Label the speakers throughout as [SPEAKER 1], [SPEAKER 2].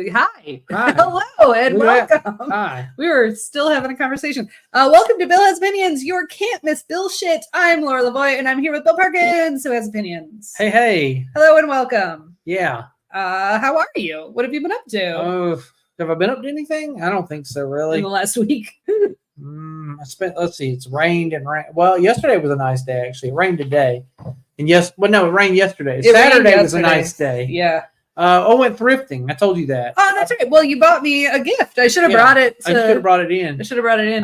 [SPEAKER 1] Hi.
[SPEAKER 2] Hi.
[SPEAKER 1] Hello and welcome.
[SPEAKER 2] Hi.
[SPEAKER 1] We were still having a conversation. Welcome to Bill Has Opinions, your can't miss Bill shit. I'm Laura Lavoie, and I'm here with Bill Perkins, who has opinions.
[SPEAKER 2] Hey.
[SPEAKER 1] Hello and welcome.
[SPEAKER 2] Yeah.
[SPEAKER 1] How are you? What have you been up to?
[SPEAKER 2] Have I been up to anything? I don't think so, really.
[SPEAKER 1] In the last week?
[SPEAKER 2] Let's see, it's rained and rain. Well, yesterday was a nice day, actually. It rained today. And it rained yesterday. Saturday was a nice day.
[SPEAKER 1] Yeah.
[SPEAKER 2] I went thrifting. I told you that.
[SPEAKER 1] Oh, that's right. Well, you bought me a gift. I should have brought it.
[SPEAKER 2] I should have brought it in.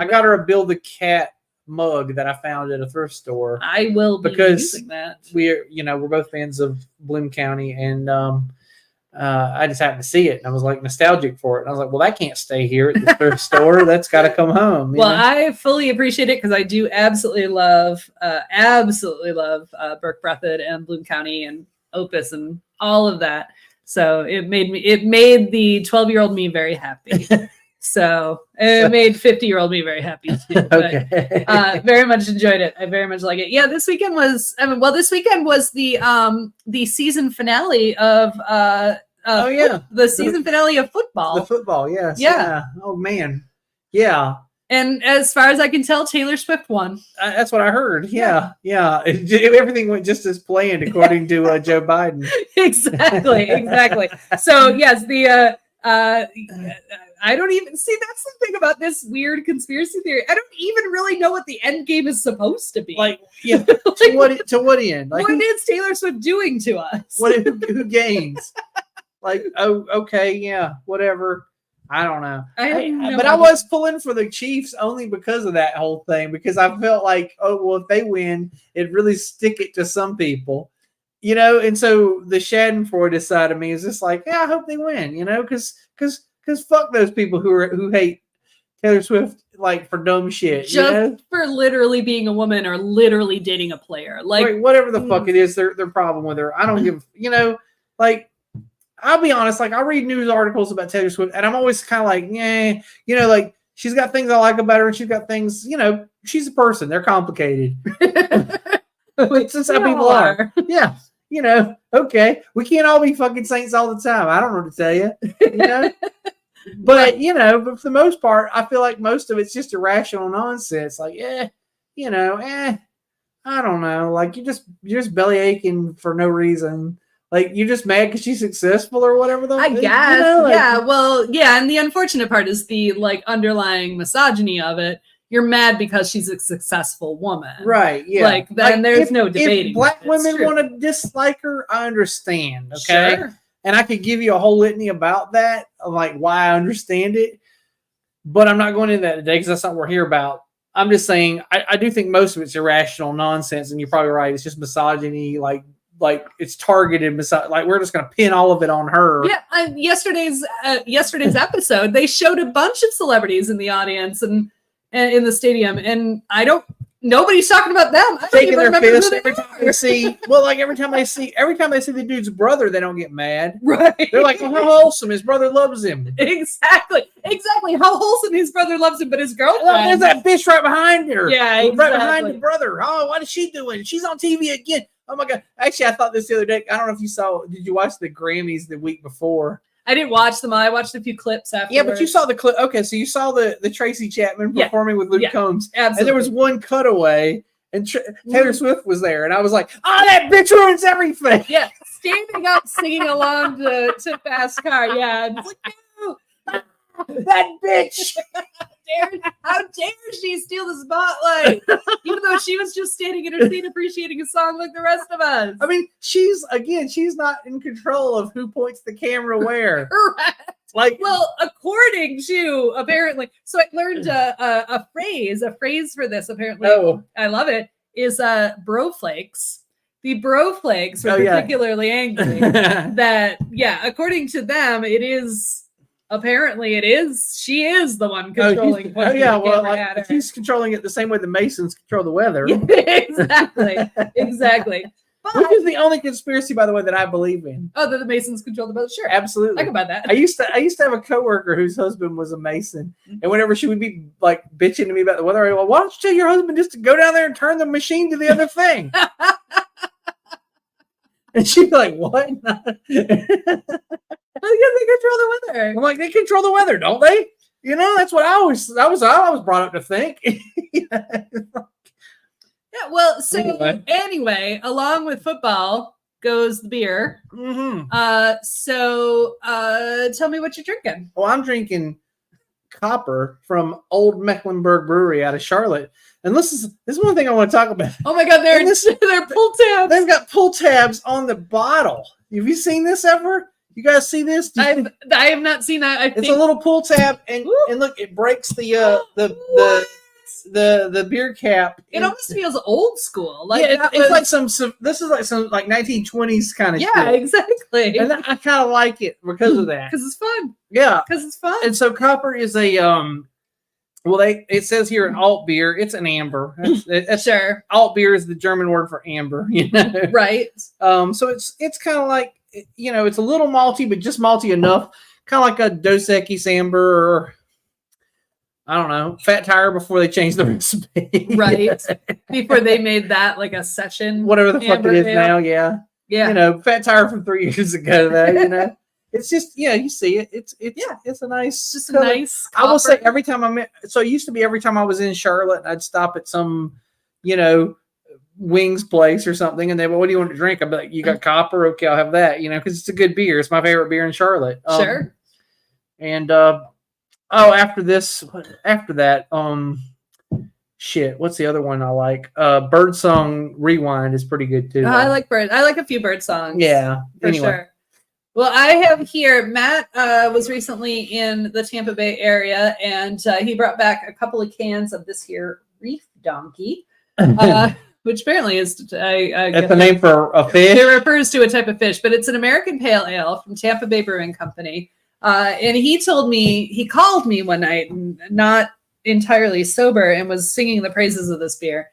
[SPEAKER 1] I
[SPEAKER 2] got her a Build a Cat mug that I found at a thrift store.
[SPEAKER 1] I will be using that.
[SPEAKER 2] We're both fans of Bloom County, and I just happened to see it, and I was like nostalgic for it. And I was like, well, that can't stay here at the thrift store. That's got to come home.
[SPEAKER 1] Well, I fully appreciate it because I do absolutely love Burke Breathitt and Bloom County and Opus and all of that. So it made the 12-year-old me very happy. So it made 50-year-old me very happy too. But,
[SPEAKER 2] okay.
[SPEAKER 1] Very much enjoyed it. I very much like it. Yeah, this weekend was the season finale of the season finale of football.
[SPEAKER 2] The football, yes.
[SPEAKER 1] Yeah.
[SPEAKER 2] Oh man. Yeah.
[SPEAKER 1] And as far as I can tell, Taylor Swift won.
[SPEAKER 2] That's what I heard. Yeah. Everything went just as planned, according to Joe Biden.
[SPEAKER 1] Exactly. So yes, I don't even see. That's the thing about this weird conspiracy theory. I don't even really know what the end game is supposed to be.
[SPEAKER 2] Like, yeah, to what end? Like,
[SPEAKER 1] what is Taylor Swift doing to us?
[SPEAKER 2] Who gains? Like, oh, okay, yeah, whatever. I don't know. But I was pulling for the Chiefs only because of that whole thing, because I felt like, oh, well, if they win, it'd really stick it to some people, and so the Schadenfreude side of me is just like, yeah, I hope they win, because fuck those people who hate Taylor Swift like for dumb shit,
[SPEAKER 1] just for literally being a woman or literally dating a player, like
[SPEAKER 2] right, whatever the fuck it is, their problem with her. I don't give, like. I'll be honest, like I read news articles about Taylor Swift, and I'm always kind of like, yeah, like she's got things I like about her, and she's got things, she's a person. They're complicated. That's just how people are. Yeah, okay. We can't all be fucking saints all the time. I don't know what to tell you, But but for the most part, I feel like most of it's just irrational nonsense. Like, I don't know. Like you're just belly aching for no reason. Like, you're just mad because she's successful or whatever.
[SPEAKER 1] I guess. Yeah. Well, yeah. And the unfortunate part is the like underlying misogyny of it. You're mad because she's a successful woman.
[SPEAKER 2] Right. Yeah.
[SPEAKER 1] Like, then there's no debating.
[SPEAKER 2] If black women want to dislike her, I understand. Okay.
[SPEAKER 1] Sure.
[SPEAKER 2] And I could give you a whole litany about that, like why I understand it. But I'm not going into that today because that's not what we're here about. I'm just saying, I do think most of it's irrational nonsense. And you're probably right. It's just misogyny, like it's targeted, like we're just going to pin all of it on her.
[SPEAKER 1] Yeah, yesterday's episode, they showed a bunch of celebrities in the audience and in the stadium, and nobody's talking about them. I
[SPEAKER 2] Taking their fist every time they see. Well, like every time they see the dude's brother, they don't get mad.
[SPEAKER 1] Right?
[SPEAKER 2] They're like, well, how wholesome! His brother loves him.
[SPEAKER 1] Exactly. How wholesome his brother loves him, but his girlfriend.
[SPEAKER 2] There's that bitch right behind her.
[SPEAKER 1] Yeah, exactly.
[SPEAKER 2] Right behind the brother. Oh, what is she doing? She's on TV again. Oh my God. Actually, I thought this the other day. I don't know if you saw, did you watch the Grammys the week before?
[SPEAKER 1] I didn't watch them all. I watched a few clips after.
[SPEAKER 2] Yeah, but you saw the clip. Okay, so you saw the Tracy Chapman performing with Luke Combs.
[SPEAKER 1] Absolutely. And
[SPEAKER 2] there was one cutaway, and Taylor Swift was there. And I was like, oh, that bitch ruins everything.
[SPEAKER 1] Yeah, standing up, singing along to Fast Car. Yeah. And it's like, no,
[SPEAKER 2] that bitch.
[SPEAKER 1] How dare she steal the spotlight? Even though she was just standing in her seat appreciating a song like the rest of us.
[SPEAKER 2] I mean, she's not in control of who points the camera where.
[SPEAKER 1] Correct.
[SPEAKER 2] Like,
[SPEAKER 1] well, according to apparently, so I learned a phrase for this. Apparently, I love it. Is broflakes. The broflakes were particularly angry that according to them, it is. Apparently, she is the one controlling.
[SPEAKER 2] Well, she's controlling it the same way the Masons control the weather.
[SPEAKER 1] Exactly. But,
[SPEAKER 2] which is the only conspiracy, by the way, that I believe in.
[SPEAKER 1] Oh, that the Masons control the weather? Sure,
[SPEAKER 2] absolutely.
[SPEAKER 1] I can buy that.
[SPEAKER 2] I used to have a coworker whose husband was a Mason, and whenever she would be like bitching to me about the weather, I'd go, why don't you tell your husband just to go down there and turn the machine to the other thing? And she'd be like, what?
[SPEAKER 1] they control the weather.
[SPEAKER 2] I'm like, they control the weather, don't they? You know, that's what I was brought up to think.
[SPEAKER 1] Yeah, well, so anyway, along with football goes the beer.
[SPEAKER 2] Mm-hmm.
[SPEAKER 1] So tell me what you're drinking.
[SPEAKER 2] Well, I'm drinking Copper from Old Mecklenburg Brewery out of Charlotte. And this is one thing I want to talk about.
[SPEAKER 1] Oh my God, they're pull tabs.
[SPEAKER 2] They've got pull tabs on the bottle. Have you seen this ever? You guys see this?
[SPEAKER 1] I have not seen that.
[SPEAKER 2] It's a little pull tab, and look, it breaks the beer cap.
[SPEAKER 1] It almost feels old school. Like
[SPEAKER 2] it's like some. This is like some 1920s kind of.
[SPEAKER 1] Yeah, shit. Exactly.
[SPEAKER 2] And I kind of like it because of that.
[SPEAKER 1] Because it's fun.
[SPEAKER 2] Yeah,
[SPEAKER 1] because it's fun.
[SPEAKER 2] And so Copper is a Well, it says here an alt beer. It's an amber. That's
[SPEAKER 1] sure.
[SPEAKER 2] Alt beer is the German word for amber. You know?
[SPEAKER 1] Right.
[SPEAKER 2] So it's kind of like, you know, it's a little malty, but just malty enough. Kind of like a Dos Equis amber, or I don't know, Fat Tire before they changed the recipe.
[SPEAKER 1] Right. Before they made that like a session.
[SPEAKER 2] Whatever the fuck it is now. Yeah.
[SPEAKER 1] Yeah.
[SPEAKER 2] You know, Fat Tire from 3 years ago. Though, you know. It's just, yeah, you see it. It's a nice,
[SPEAKER 1] just a nice.
[SPEAKER 2] I will say every time it used to be every time I was in Charlotte, I'd stop at some, you know, wings place or something, and they, well, what do you want to drink? I'd be like, you got Copper? Okay, I'll have that. You know, because it's a good beer. It's my favorite beer in Charlotte.
[SPEAKER 1] Sure.
[SPEAKER 2] And after that, shit, what's the other one I like? Birdsong Rewind is pretty good too.
[SPEAKER 1] I like I like a few bird songs.
[SPEAKER 2] Yeah,
[SPEAKER 1] for sure. Well, I have here, Matt was recently in the Tampa Bay area, and he brought back a couple of cans of this here Reef Donkey, which apparently is
[SPEAKER 2] that's the name for a fish.
[SPEAKER 1] It refers to a type of fish, but it's an American pale ale from Tampa Bay Brewing Company. And he called me one night, not entirely sober, and was singing the praises of this beer.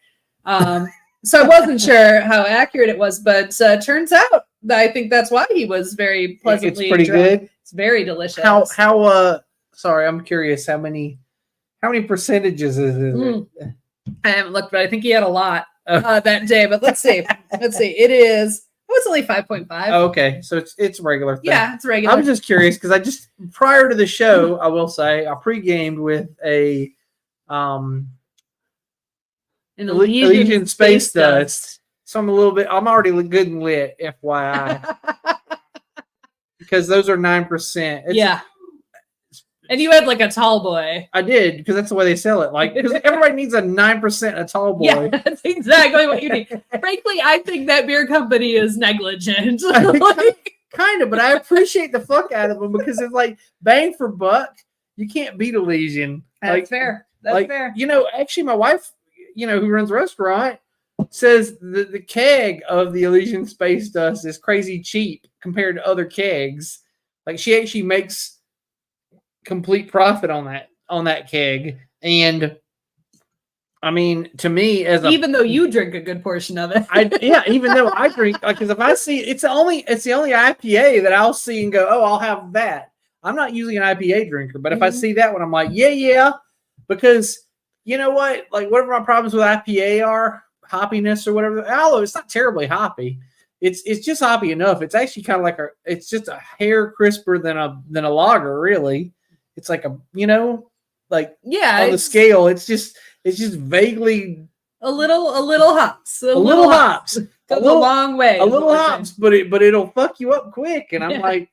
[SPEAKER 1] So I wasn't sure how accurate it was, but turns out I think that's why he was very pleasantly.
[SPEAKER 2] It's pretty good.
[SPEAKER 1] It's very delicious.
[SPEAKER 2] How sorry, I'm curious. How many percentages is it?
[SPEAKER 1] I haven't looked, but I think he had a lot that day. But let's see. It is. Oh, it's only 5.5.
[SPEAKER 2] Oh, okay, so it's regular thing.
[SPEAKER 1] Yeah, it's regular.
[SPEAKER 2] I'm just curious because I just prior to the show, I will say I pre-gamed with a an Elysian Space Dust. So I'm already good and lit, FYI. Because those are 9%.
[SPEAKER 1] Yeah. And you had like a tall boy.
[SPEAKER 2] I did, because that's the way they sell it. Like, because everybody needs a 9% a tall boy.
[SPEAKER 1] Yeah, that's exactly what you need. Frankly, I think that beer company is negligent.
[SPEAKER 2] Kind of, but I appreciate the fuck out of them because it's like bang for buck. You can't beat Elysian.
[SPEAKER 1] That's fair. That's fair.
[SPEAKER 2] You know, actually, my wife, you know, who runs a restaurant, says the keg of the Elysian Space Dust is crazy cheap compared to other kegs. Like, she actually makes complete profit on that keg. And I mean, to me,
[SPEAKER 1] even though you drink a good portion of it,
[SPEAKER 2] even though I drink, because if I see it's the only IPA that I'll see and go, oh, I'll have that. I'm not usually an IPA drinker, but if I see that one, I'm like, yeah, because you know what, like whatever my problems with IPA are, hoppiness or whatever, although it's not terribly hoppy, it's just hoppy enough. It's actually kind of like it's just a hair crisper than a lager, really. It's like a, you know, like on the scale, it's just vaguely
[SPEAKER 1] a little hops.
[SPEAKER 2] A little hops
[SPEAKER 1] goes a long way.
[SPEAKER 2] A little hops, but it'll fuck you up quick. And I'm like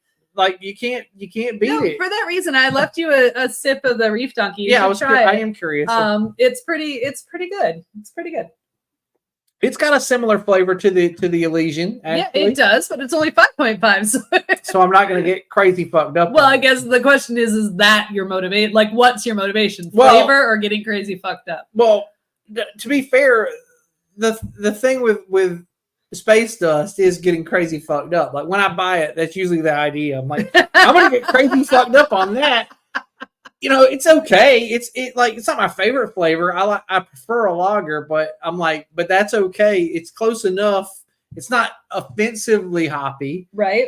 [SPEAKER 2] you can't beat it.
[SPEAKER 1] For that reason, I left you a sip of the Reef Donkey.
[SPEAKER 2] I am curious.
[SPEAKER 1] It's pretty good. It's pretty good.
[SPEAKER 2] It's got a similar flavor to the Elysian. Actually.
[SPEAKER 1] Yeah, it does, but it's only 5.5. So
[SPEAKER 2] I'm not going to get crazy fucked up.
[SPEAKER 1] Well, I guess the question is that your motivation? Like, what's your motivation? Flavor or getting crazy fucked up? Well,
[SPEAKER 2] to be fair, the thing with Space Dust is getting crazy fucked up. Like when I buy it, that's usually the idea. I'm like, I'm going to get crazy fucked up on that. You know, it's okay. It's not my favorite flavor. I prefer a lager, but I'm like, but that's okay. It's close enough. It's not offensively hoppy,
[SPEAKER 1] right?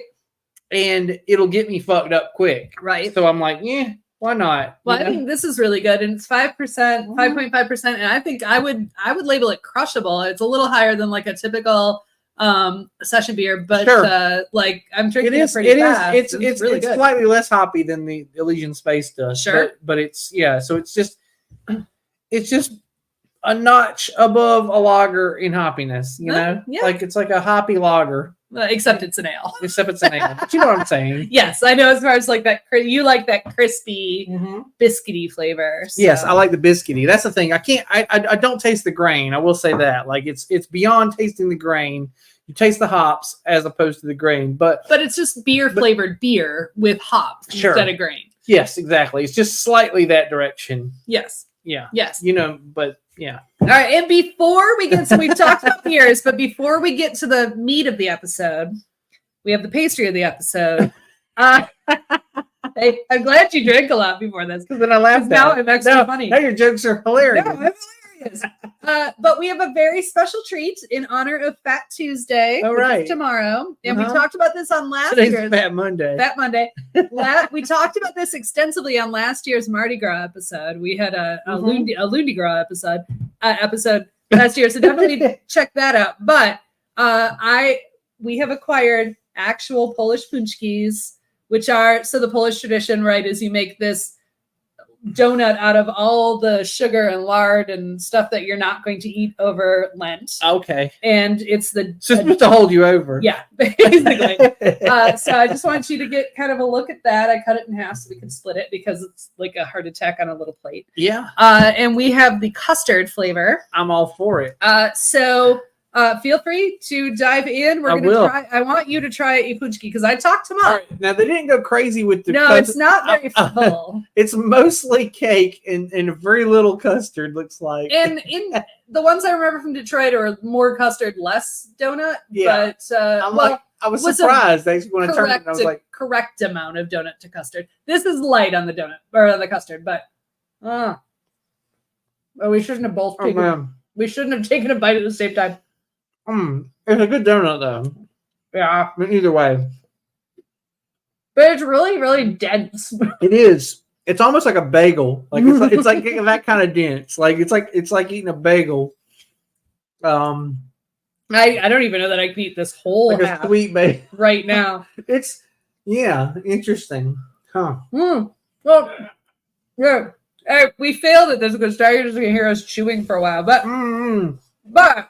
[SPEAKER 2] And it'll get me fucked up quick,
[SPEAKER 1] right?
[SPEAKER 2] So I'm like, yeah, why not?
[SPEAKER 1] Well, I think this is really good, and it's 5%, 5.5%, and I think I would label it crushable. It's a little higher than like a typical session beer, but like I'm drinking it pretty fast.
[SPEAKER 2] It's really good. Slightly less hoppy than the Elysian Space does.
[SPEAKER 1] Sure,
[SPEAKER 2] but it's so it's just a notch above a lager in hoppiness. You know, like it's like a hoppy lager.
[SPEAKER 1] Except it's an ale.
[SPEAKER 2] Except it's an ale. But you know what I'm saying?
[SPEAKER 1] Yes, I know. As far as like that, you like that crispy, biscuity flavor. So.
[SPEAKER 2] Yes, I like the biscuity. That's the thing. I don't taste the grain. I will say that. Like it's beyond tasting the grain. You taste the hops as opposed to the grain, but
[SPEAKER 1] it's just flavored beer with hops instead of grain.
[SPEAKER 2] Yes, exactly. It's just slightly that direction.
[SPEAKER 1] Yes.
[SPEAKER 2] Yeah.
[SPEAKER 1] Yes.
[SPEAKER 2] You know, but yeah.
[SPEAKER 1] All right. And before we get, so we've talked about beers, but before we get to the meat of the episode, we have the pastry of the episode. Hey, I'm glad you drank a lot before this.
[SPEAKER 2] Because then I laughed.
[SPEAKER 1] Now I'm extra funny.
[SPEAKER 2] Now your jokes are hilarious.
[SPEAKER 1] No, I'm hilarious. But we have a very special treat in honor of Fat Tuesday.
[SPEAKER 2] All right.
[SPEAKER 1] Tomorrow. And we talked about this on last year's
[SPEAKER 2] Fat Monday.
[SPEAKER 1] Fat Monday. We talked about this extensively on last year's Mardi Gras episode. We had a Lundi Gras episode last year. So definitely check that out. But we have acquired actual Polish punchkis, which are, so the Polish tradition, right, is you make this donut out of all the sugar and lard and stuff that you're not going to eat over Lent.
[SPEAKER 2] Okay.
[SPEAKER 1] And it's
[SPEAKER 2] supposed to hold you over.
[SPEAKER 1] Yeah, basically. So I just want you to get kind of a look at that. I cut it in half so we can split it because it's like a heart attack on a little plate.
[SPEAKER 2] Yeah.
[SPEAKER 1] And we have the custard flavor.
[SPEAKER 2] I'm all for it.
[SPEAKER 1] So feel free to dive in. We're gonna try. I want you to try a punchki because I talked them up.
[SPEAKER 2] Right. Now they didn't go crazy with the.
[SPEAKER 1] No, it's not very full.
[SPEAKER 2] It's mostly cake and very little custard. Looks like.
[SPEAKER 1] And in the ones I remember from Detroit are more custard, less donut.
[SPEAKER 2] Yeah.
[SPEAKER 1] But
[SPEAKER 2] I was surprised when I turned it. I was like,
[SPEAKER 1] correct amount of donut to custard. This is light on the donut or on the custard, but we shouldn't have both taken. We shouldn't have taken a bite at the same time.
[SPEAKER 2] It's a good donut though.
[SPEAKER 1] Yeah.
[SPEAKER 2] Either way.
[SPEAKER 1] But it's really, really dense.
[SPEAKER 2] It is. It's almost like a bagel. Like it's like that kind of dense. Like it's like eating a bagel.
[SPEAKER 1] I don't even know that I can eat this whole
[SPEAKER 2] like
[SPEAKER 1] half
[SPEAKER 2] a sweet bagel
[SPEAKER 1] right now.
[SPEAKER 2] It's interesting. Huh.
[SPEAKER 1] Well, yeah. We failed at this because you're just gonna hear us chewing for a while. But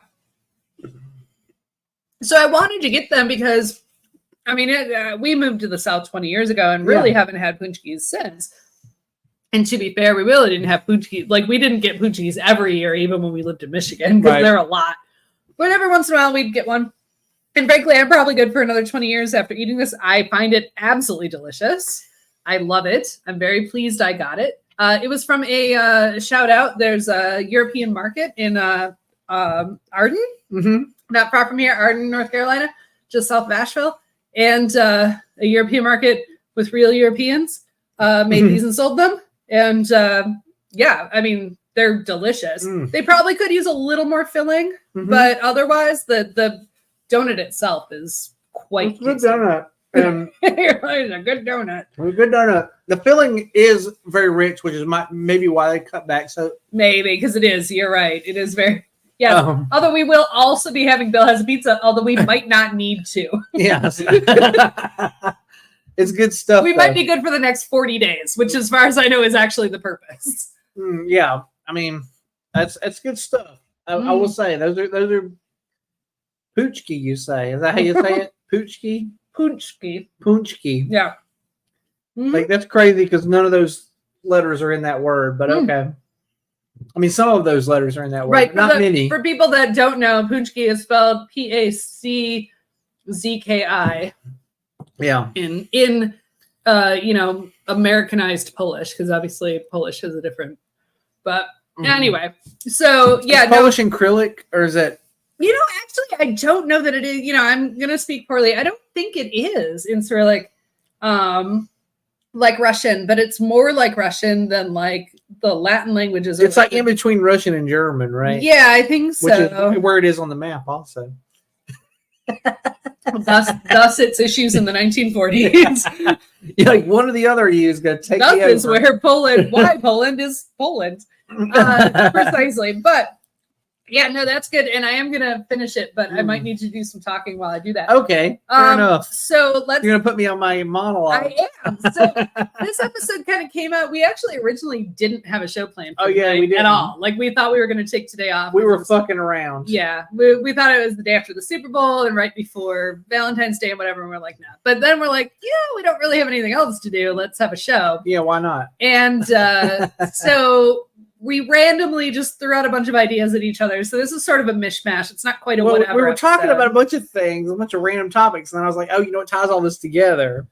[SPEAKER 1] so I wanted to get them because, I mean, we moved to the South 20 years ago and really haven't had punchkis since. And to be fair, we really didn't have punchkis. Like, we didn't get punchkis every year, even when we lived in Michigan, because they're a lot. But every once in a while, we'd get one. And frankly, I'm probably good for another 20 years after eating this. I find it absolutely delicious. I love it. I'm very pleased I got it. It was from a shout out. There's a European market in Arden. Not far from here, Arden, North Carolina, just south of Asheville. And a European market with real Europeans made these and sold them. And I mean, they're delicious. They probably could use a little more filling, but otherwise the donut itself is quite
[SPEAKER 2] good donut.
[SPEAKER 1] It's a good donut.
[SPEAKER 2] A good donut. The filling is very rich, which is maybe why they cut back. So
[SPEAKER 1] maybe because it is. You're right. It is very. Yes. Although we will also be having Bill Has a Pizza, although we might not need to.
[SPEAKER 2] Yes. It's good stuff.
[SPEAKER 1] We might be good for the next 40 days, which as far as I know is actually the purpose.
[SPEAKER 2] Yeah. I mean, that's good stuff. I will say those are Poochki, you say. Is that how you say it? Poochki? Punchki.
[SPEAKER 1] Yeah.
[SPEAKER 2] Like that's crazy because none of those letters are in that word, but okay. I mean, some of those letters are in that word,
[SPEAKER 1] right?
[SPEAKER 2] But not many.
[SPEAKER 1] For people that don't know, Punchki is spelled Paczki.
[SPEAKER 2] Yeah.
[SPEAKER 1] In Americanized Polish, because obviously Polish has a different. But anyway, so yeah,
[SPEAKER 2] is Polish and acrylic, or is it?
[SPEAKER 1] Actually, I don't know that it is. I'm gonna speak poorly. I don't think it is in Cyrillic, like Russian, but it's more like Russian than like the Latin languages.
[SPEAKER 2] It's like in between Russian and German, right?
[SPEAKER 1] Yeah, I think so.
[SPEAKER 2] Which is where it is on the map, also.
[SPEAKER 1] Thus its issues in the 1940s.
[SPEAKER 2] Like one or the other of you is going to take.
[SPEAKER 1] That is where Poland. Why Poland is Poland, precisely. But Yeah, no, that's good. And I am going to finish it, but I might need to do some talking while I do that.
[SPEAKER 2] Okay, fair enough.
[SPEAKER 1] So
[SPEAKER 2] You're going to put me on my monologue.
[SPEAKER 1] I am. So this episode kind of came out. We actually originally didn't have a show planned for
[SPEAKER 2] we didn't.
[SPEAKER 1] At all. Like, we thought we were going to take today off.
[SPEAKER 2] We were fucking around.
[SPEAKER 1] Yeah. We thought it was the day after the Super Bowl and right before Valentine's Day and whatever. And we're like, no. But then we're like, yeah, we don't really have anything else to do. Let's have a show.
[SPEAKER 2] Yeah, why not?
[SPEAKER 1] And so we randomly just threw out a bunch of ideas at each other. So this is sort of a mishmash. It's not quite a whatever.
[SPEAKER 2] We were talking about a bunch of things, a bunch of random topics, and then I was like, oh, you know what ties all this together?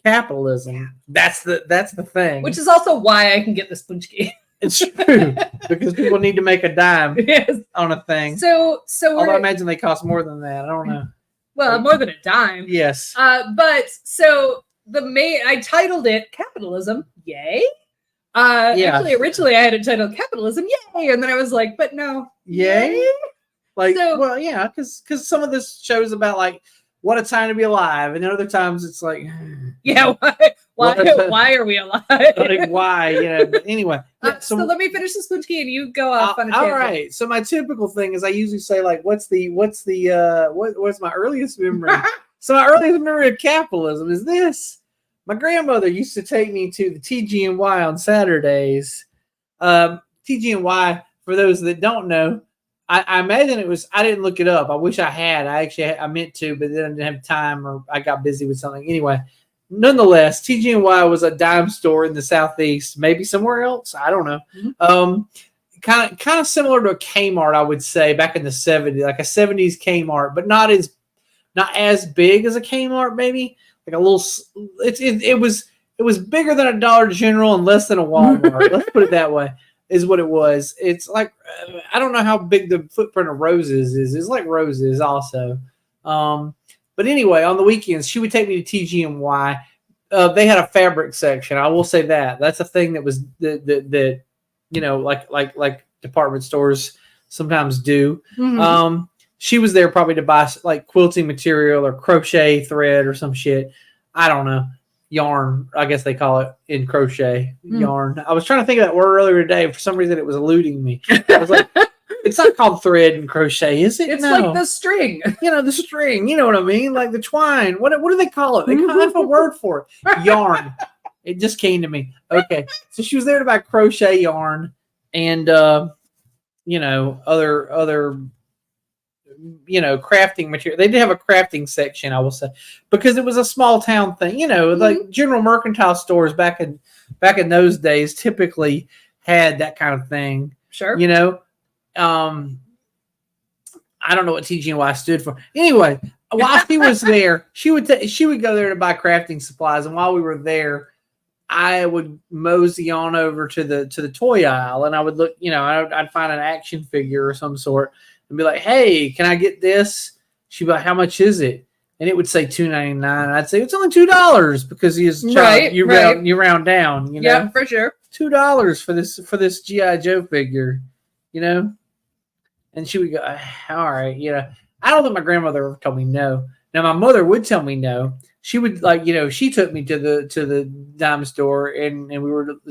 [SPEAKER 2] Capitalism. That's the thing.
[SPEAKER 1] Which is also why I can get this punchki.
[SPEAKER 2] It's true. Because people need to make a dime on a thing.
[SPEAKER 1] So
[SPEAKER 2] although I imagine they cost more than that. I don't know.
[SPEAKER 1] Well, more than a dime.
[SPEAKER 2] Yes.
[SPEAKER 1] But so I titled it Capitalism. Yay. Actually, originally I had it titled Capitalism, yay, and then I was like, but no,
[SPEAKER 2] yay. Like, well, yeah, because some of this shows about like what a time to be alive, and other times it's like,
[SPEAKER 1] yeah, why are we alive?
[SPEAKER 2] Like, why, But anyway,
[SPEAKER 1] so let me finish this punchki and you go off on a tangent.
[SPEAKER 2] All right. So my typical thing is I usually say like, what's my earliest memory? So my earliest memory of capitalism is this. My grandmother used to take me to the TG&Y on Saturdays. TG&Y, for those that don't know, I imagine it was, I didn't look it up. I wish I had. I meant to, but then I didn't have time or I got busy with something. Anyway, nonetheless, TG&Y was a dime store in the Southeast, maybe somewhere else. I don't know. Mm-hmm. Kind of similar to a Kmart, I would say, back in the 70s, like a 70s Kmart, but not as big as a Kmart, maybe. Like a little, it was bigger than a Dollar General and less than a Walmart. Let's put it that way. Is what it was. It's like I don't know how big the footprint of Rose's is. It's like Rose's also. But anyway, on the weekends she would take me to TG&Y. They had a fabric section. I will say that that's a thing that was that like department stores sometimes do. Mm-hmm. She was there probably to buy like quilting material or crochet thread or some shit. I don't know. Yarn, I guess they call it in crochet. Yarn. I was trying to think of that word earlier today. For some reason, it was eluding me. I was like, it's not called thread and crochet, is it?
[SPEAKER 1] It's like the string.
[SPEAKER 2] The string. You know what I mean? Like the twine. What do they call it? They have a word for it. Yarn. It just came to me. Okay. So she was there to buy crochet yarn and, other crafting material. They did have a crafting section, I will say, because it was a small town thing. Like general mercantile stores back in those days typically had that kind of thing.
[SPEAKER 1] Sure.
[SPEAKER 2] I don't know what TG&Y stood for. Anyway, while she was there, she would go there to buy crafting supplies, and while we were there, I would mosey on over to the toy aisle, and I would look. I'd find an action figure or some sort. And be like, hey, can I get this? She'd be like, how much is it? And it would say $2.99. I'd say it's only $2 because you round down.
[SPEAKER 1] Yeah, for sure.
[SPEAKER 2] $2 for this GI Joe figure, And she would go, all right, I don't think my grandmother ever told me no. Now my mother would tell me no. She would she took me to the dime store and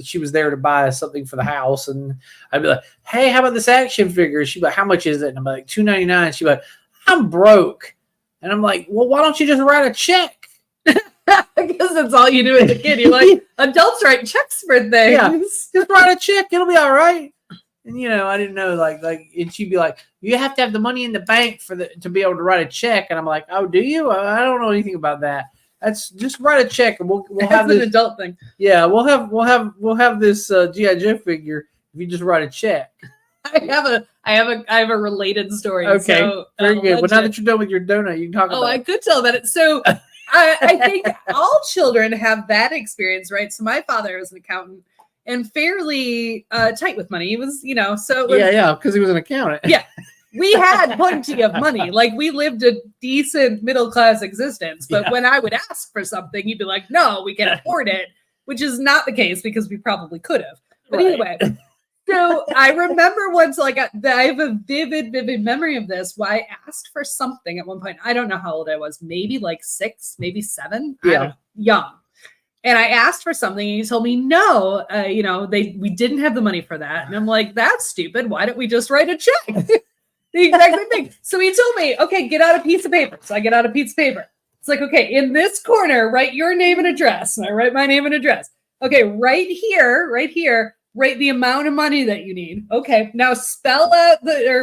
[SPEAKER 2] she was there to buy something for the house, and I'd be like, hey, how about this action figure? She'd be like, how much is it? And I'm like, $2.99. She'd be like, I'm broke. And I'm like, well, why don't you just write a check?
[SPEAKER 1] Because that's all you do as a kid. You're like, adults write checks for things.
[SPEAKER 2] Yeah, just write a check. It'll be all right. And I didn't know and she'd be like, you have to have the money in the bank to be able to write a check. And I'm like, oh, do you? I don't know anything about that. That's just write a check and we'll have
[SPEAKER 1] an adult thing.
[SPEAKER 2] Yeah, we'll have this GI Joe figure if you just write a check.
[SPEAKER 1] I have a related story.
[SPEAKER 2] Okay, so, very good. Well, now that you're done with your donut, you can talk about it.
[SPEAKER 1] I could tell about it. So I think all children have that experience, right? So my father was an accountant and fairly tight with money. He was, so it was,
[SPEAKER 2] because he was an accountant.
[SPEAKER 1] Yeah. We had plenty of money. Like, we lived a decent middle-class existence. But when I would ask for something, he'd be like, no, we can afford it, which is not the case because we probably could have. But anyway, so I remember once, I have a vivid memory of this, where I asked for something at one point. I don't know how old I was. Maybe 6, maybe 7.
[SPEAKER 2] Yeah.
[SPEAKER 1] Young. And I asked for something, and he told me, no, we didn't have the money for that. And I'm like, that's stupid. Why don't we just write a check? The exact same thing. So he told me, okay, get out a piece of paper. So I get out a piece of paper. It's like, okay, in this corner, write your name and address. And I write my name and address. Okay, right here, write the amount of money that you need. Okay, now spell out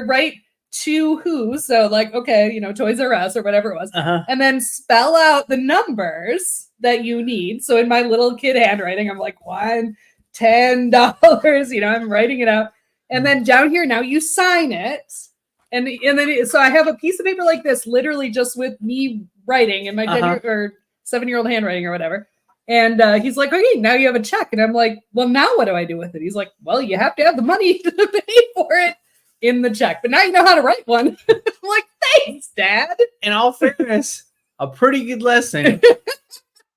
[SPEAKER 1] write to who. So like, okay, Toys R Us or whatever it was. And then spell out the numbers that you need. So in my little kid handwriting, I'm like, $1, $10, I'm writing it out. And then down here, now you sign it. And then, so I have a piece of paper like this, literally just with me writing in my 7-year-old handwriting or whatever. And he's like, okay, now you have a check. And I'm like, well, now what do I do with it? He's like, well, you have to have the money to pay for it in the check. But now you know how to write one. I'm like, thanks, Dad.
[SPEAKER 2] In all fairness, a pretty good lesson,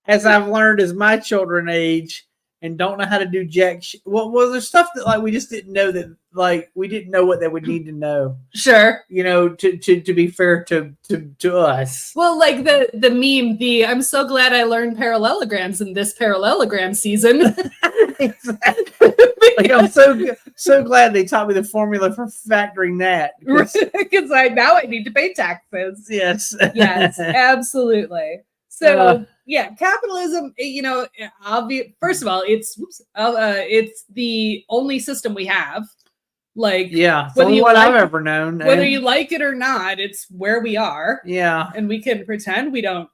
[SPEAKER 2] as I've learned as my children age and don't know how to do jack shit. Well, there's stuff that like we just didn't know that like we didn't know what they would need to know.
[SPEAKER 1] Sure.
[SPEAKER 2] To be fair to us.
[SPEAKER 1] Well, like the meme, I'm so glad I learned parallelograms in this parallelogram season.
[SPEAKER 2] Exactly. Like I'm so glad they taught me the formula for factoring that.
[SPEAKER 1] Because now I need to pay taxes.
[SPEAKER 2] Yes.
[SPEAKER 1] Yes, absolutely. So yeah, capitalism, first of all, it's the only system we have. Like,
[SPEAKER 2] yeah, what I've ever known.
[SPEAKER 1] Whether you like it or not, it's where we are.
[SPEAKER 2] Yeah.
[SPEAKER 1] And we can pretend we don't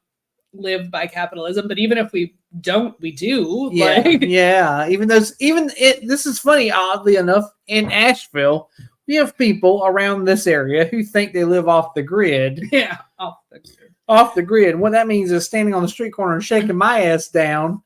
[SPEAKER 1] live by capitalism, but even if we don't, we do.
[SPEAKER 2] Yeah. Yeah. This is funny, oddly enough, in Asheville, we have people around this area who think they live off the grid.
[SPEAKER 1] Yeah.
[SPEAKER 2] Off the grid. What that means is standing on the street corner and shaking my ass down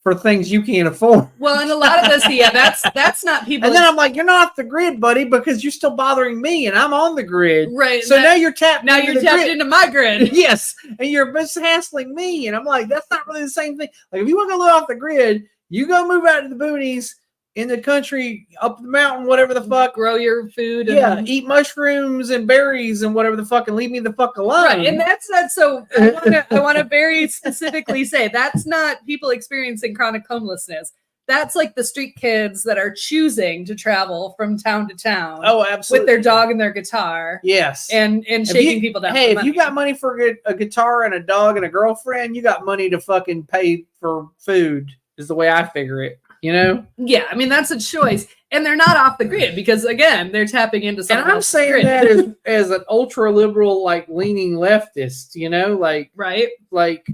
[SPEAKER 2] for things you can't afford.
[SPEAKER 1] Well, and a lot of this, yeah, that's not people.
[SPEAKER 2] And then I'm like, you're not off the grid, buddy, because you're still bothering me, and I'm on the grid.
[SPEAKER 1] Right.
[SPEAKER 2] So now you're tapped.
[SPEAKER 1] Now you're tapped into my grid.
[SPEAKER 2] Yes, and you're hassling me, and I'm like, that's not really the same thing. Like, if you want to live off the grid, you go move out to the boonies, in the country, up the mountain, whatever the fuck.
[SPEAKER 1] Grow your food.
[SPEAKER 2] And eat mushrooms and berries and whatever the fuck, and leave me the fuck alone.
[SPEAKER 1] Right, and that's not so. I want to very specifically say that's not people experiencing chronic homelessness. That's like the street kids that are choosing to travel from town to town.
[SPEAKER 2] Oh, absolutely.
[SPEAKER 1] With their dog and their guitar.
[SPEAKER 2] Yes.
[SPEAKER 1] And shaking people down.
[SPEAKER 2] Hey, if you got money for a guitar and a dog and a girlfriend, you got money to fucking pay for food, is the way I figure it.
[SPEAKER 1] Yeah, I mean, that's a choice. And they're not off the grid because, again, they're tapping into something.
[SPEAKER 2] And I'm saying that as an ultra liberal, like leaning leftist,
[SPEAKER 1] right?
[SPEAKER 2] Like,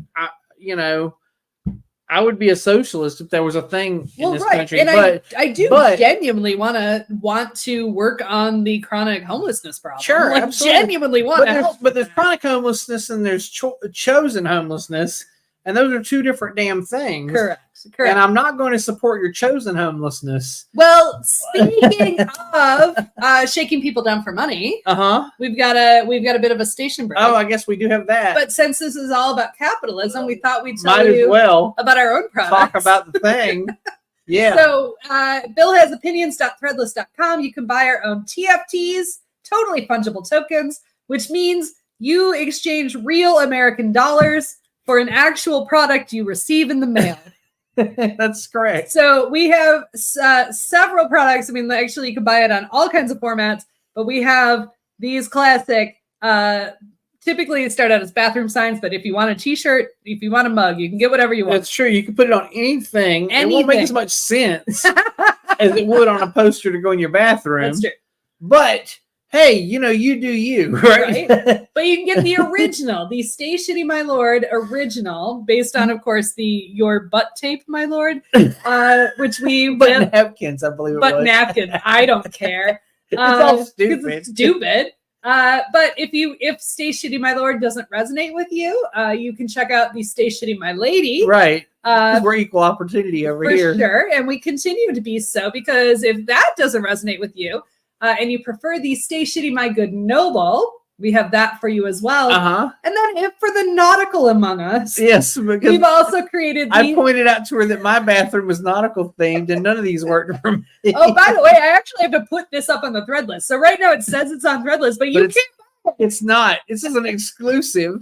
[SPEAKER 2] I would be a socialist if there was a thing in this country.
[SPEAKER 1] And I do genuinely want to work on the chronic homelessness problem.
[SPEAKER 2] Sure,
[SPEAKER 1] like,
[SPEAKER 2] absolutely.
[SPEAKER 1] Genuinely want to help.
[SPEAKER 2] But there's chronic homelessness and there's chosen homelessness. And those are two different damn things.
[SPEAKER 1] Correct.
[SPEAKER 2] And I'm not going to support your chosen homelessness.
[SPEAKER 1] Well, speaking of shaking people down for money, we've got a bit of a station break.
[SPEAKER 2] Oh, I guess we do have that.
[SPEAKER 1] But since this is all about capitalism, we thought we'd tell you about our own products.
[SPEAKER 2] Talk about the thing. Yeah.
[SPEAKER 1] So Bill has opinions.threadless.com. You can buy our own TFTs, totally fungible tokens, which means you exchange real American dollars for an actual product you receive in the mail.
[SPEAKER 2] That's correct.
[SPEAKER 1] So we have several products. I mean, actually, you can buy it on all kinds of formats, but we have these classic, typically it start out as bathroom signs, but if you want a t-shirt, if you want a mug, you can get whatever you want.
[SPEAKER 2] That's true. You can put it on anything. It won't make as much sense as it would on a poster to go in your bathroom.
[SPEAKER 1] That's true.
[SPEAKER 2] But hey, you do you, right?
[SPEAKER 1] But you can get the original, the Stay Shitty My Lord original, based on, of course, your butt tape, my lord, which we...
[SPEAKER 2] But napkins, I believe it was.
[SPEAKER 1] But napkins, I don't care.
[SPEAKER 2] It's all stupid.
[SPEAKER 1] It's stupid. But if Stay Shitty My Lord doesn't resonate with you, you can check out the Stay Shitty My Lady.
[SPEAKER 2] Right. We're equal opportunity over here.
[SPEAKER 1] For sure. And we continue to be so, because if that doesn't resonate with you, and you prefer the Stay Shitty My Good Noble, we have that for you as well. And then if for the nautical among us,
[SPEAKER 2] yes, because
[SPEAKER 1] we've also created
[SPEAKER 2] I pointed out to her that my bathroom was nautical themed and none of these worked for me.
[SPEAKER 1] Oh, by the way, I actually have to put this up on the Threadless. So right now it says it's on Threadless, but you can't
[SPEAKER 2] It's not. This is an exclusive.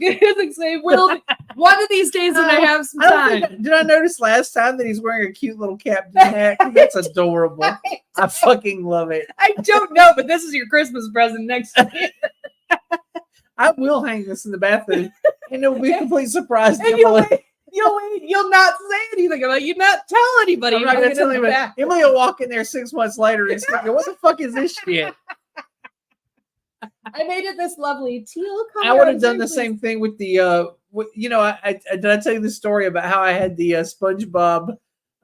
[SPEAKER 1] Well, one of these days when I have some time.
[SPEAKER 2] Did I notice last time that he's wearing a cute little captain hat? That's adorable. I fucking love it.
[SPEAKER 1] I don't know, but this is your Christmas present next year.
[SPEAKER 2] I will hang this in the bathroom, and it will be a complete surprise.
[SPEAKER 1] And you'll not say anything about it. You not tell anybody.
[SPEAKER 2] I'm not going to tell anybody. Emily will walk in there 6 months later and say, "What the fuck is this shit?"
[SPEAKER 1] I made it this lovely teal color.
[SPEAKER 2] I would have done the same thing with the, did I tell you the story about how I had the SpongeBob?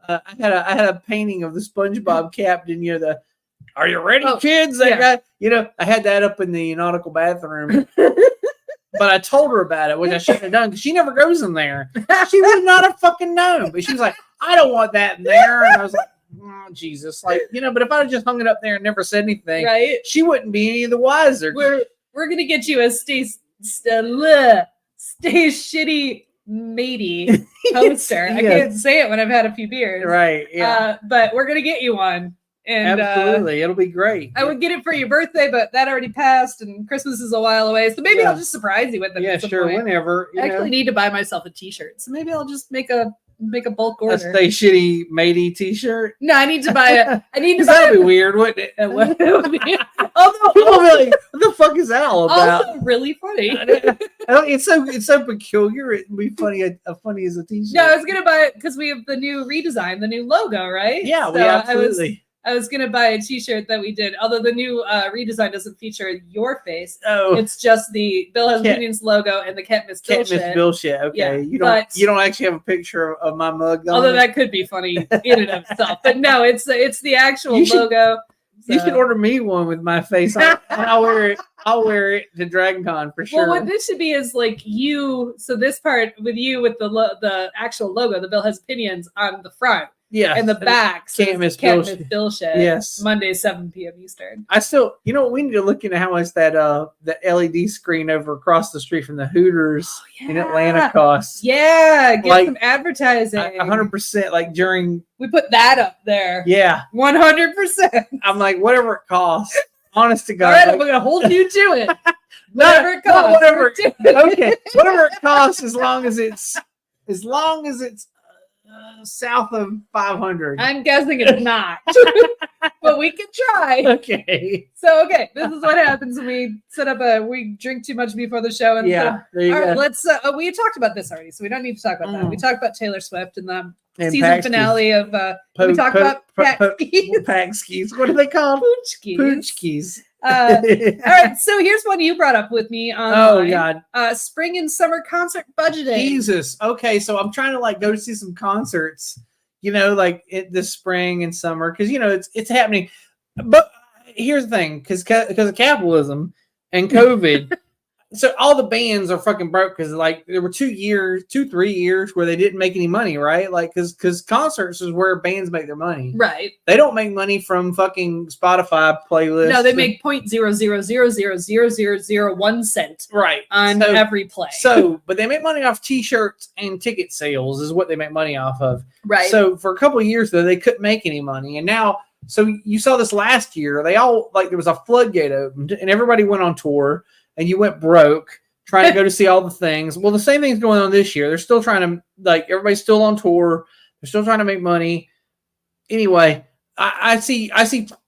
[SPEAKER 2] I had a painting of the SpongeBob captain. Are you ready, kids? I had that up in the nautical bathroom. But I told her about it, which I shouldn't have done because she never goes in there. She would not have fucking known. But she was like, I don't want that in there. And I was like, oh, Jesus. But if I had just hung it up there and never said anything,
[SPEAKER 1] right?
[SPEAKER 2] She wouldn't be any the wiser.
[SPEAKER 1] We're going to get you a stay shitty matey poster. I can't say it when I've had a few beers.
[SPEAKER 2] Right. Yeah.
[SPEAKER 1] But we're going to get you one. And
[SPEAKER 2] absolutely, it'll be great.
[SPEAKER 1] I would get it for your birthday, but that already passed, and Christmas is a while away. So maybe I'll just surprise you with them.
[SPEAKER 2] Yeah, sure. Point. Whenever.
[SPEAKER 1] I actually need to buy myself a T-shirt, so maybe I'll just make a bulk order.
[SPEAKER 2] A stay shitty matey T-shirt.
[SPEAKER 1] No, I need to buy it.
[SPEAKER 2] That'd be weird, wouldn't it?
[SPEAKER 1] Although
[SPEAKER 2] people be like, "What the fuck is that all about?"
[SPEAKER 1] Also, really funny.
[SPEAKER 2] It's so peculiar. It'd be funny as a T-shirt.
[SPEAKER 1] No, I was gonna buy it because we have the new redesign, the new logo, right?
[SPEAKER 2] Yeah, we absolutely.
[SPEAKER 1] I was gonna buy a T-shirt that we did, although the new redesign doesn't feature your face.
[SPEAKER 2] Oh,
[SPEAKER 1] it's just the Bill Has Opinions logo and the Can't Miss Bullshit.
[SPEAKER 2] Okay,
[SPEAKER 1] yeah,
[SPEAKER 2] you don't actually have a picture of my mug.
[SPEAKER 1] Although that could be funny in and of itself, but no, it's the actual logo.
[SPEAKER 2] You should order me one with my face on. I'll wear it. I'll wear it to Dragon Con for sure.
[SPEAKER 1] Well, what this should be is like you. So this part with you with the actual logo, the Bill Has Opinions on the front.
[SPEAKER 2] Yeah,
[SPEAKER 1] and the back
[SPEAKER 2] Can't Miss
[SPEAKER 1] Bullshit.
[SPEAKER 2] Yes,
[SPEAKER 1] Monday 7 p.m. Eastern.
[SPEAKER 2] I still, we need to look into how much that the LED screen over across the street from the Hooters in Atlanta costs.
[SPEAKER 1] Yeah, get some advertising.
[SPEAKER 2] 100%. Like during
[SPEAKER 1] we put that up there.
[SPEAKER 2] Yeah,
[SPEAKER 1] 100%.
[SPEAKER 2] I'm like, whatever it costs. Honest to God,
[SPEAKER 1] all right, we're gonna hold you to it. Whatever it costs.
[SPEAKER 2] Okay, whatever it costs, as long as it's south of 500.
[SPEAKER 1] I'm guessing it's not, but we can try.
[SPEAKER 2] Okay.
[SPEAKER 1] So, this is what happens when we set up we drink too much before the show. And
[SPEAKER 2] there you go.
[SPEAKER 1] Right, let's, we talked about this already, so we don't need to talk about that. We talked about Taylor Swift and the season finale of, we talked about
[SPEAKER 2] pack skis. What are they called? Pooch skis.
[SPEAKER 1] All right, so here's one you brought up with me online.
[SPEAKER 2] Oh God!
[SPEAKER 1] Spring and summer concert budgeting.
[SPEAKER 2] Jesus. Okay, so I'm trying to go to see some concerts. This spring and summer because it's happening. But here's the thing, because of capitalism and COVID. So all the bands are fucking broke because there were 3 years where they didn't make any money, right? Because concerts is where bands make their money.
[SPEAKER 1] Right.
[SPEAKER 2] They don't make money from fucking Spotify playlists.
[SPEAKER 1] No, they make 0.0000001 cent.
[SPEAKER 2] Right.
[SPEAKER 1] On every play.
[SPEAKER 2] But they make money off T-shirts and ticket sales is what they make money off of.
[SPEAKER 1] Right.
[SPEAKER 2] So for a couple of years though, they couldn't make any money, and now. So you saw this last year. They all there was a floodgate opened, and everybody went on tour. And you went broke trying to go to see all the things. Well, the same thing's going on this year. They're still trying to everybody's still on tour. They're still trying to make money. Anyway, I see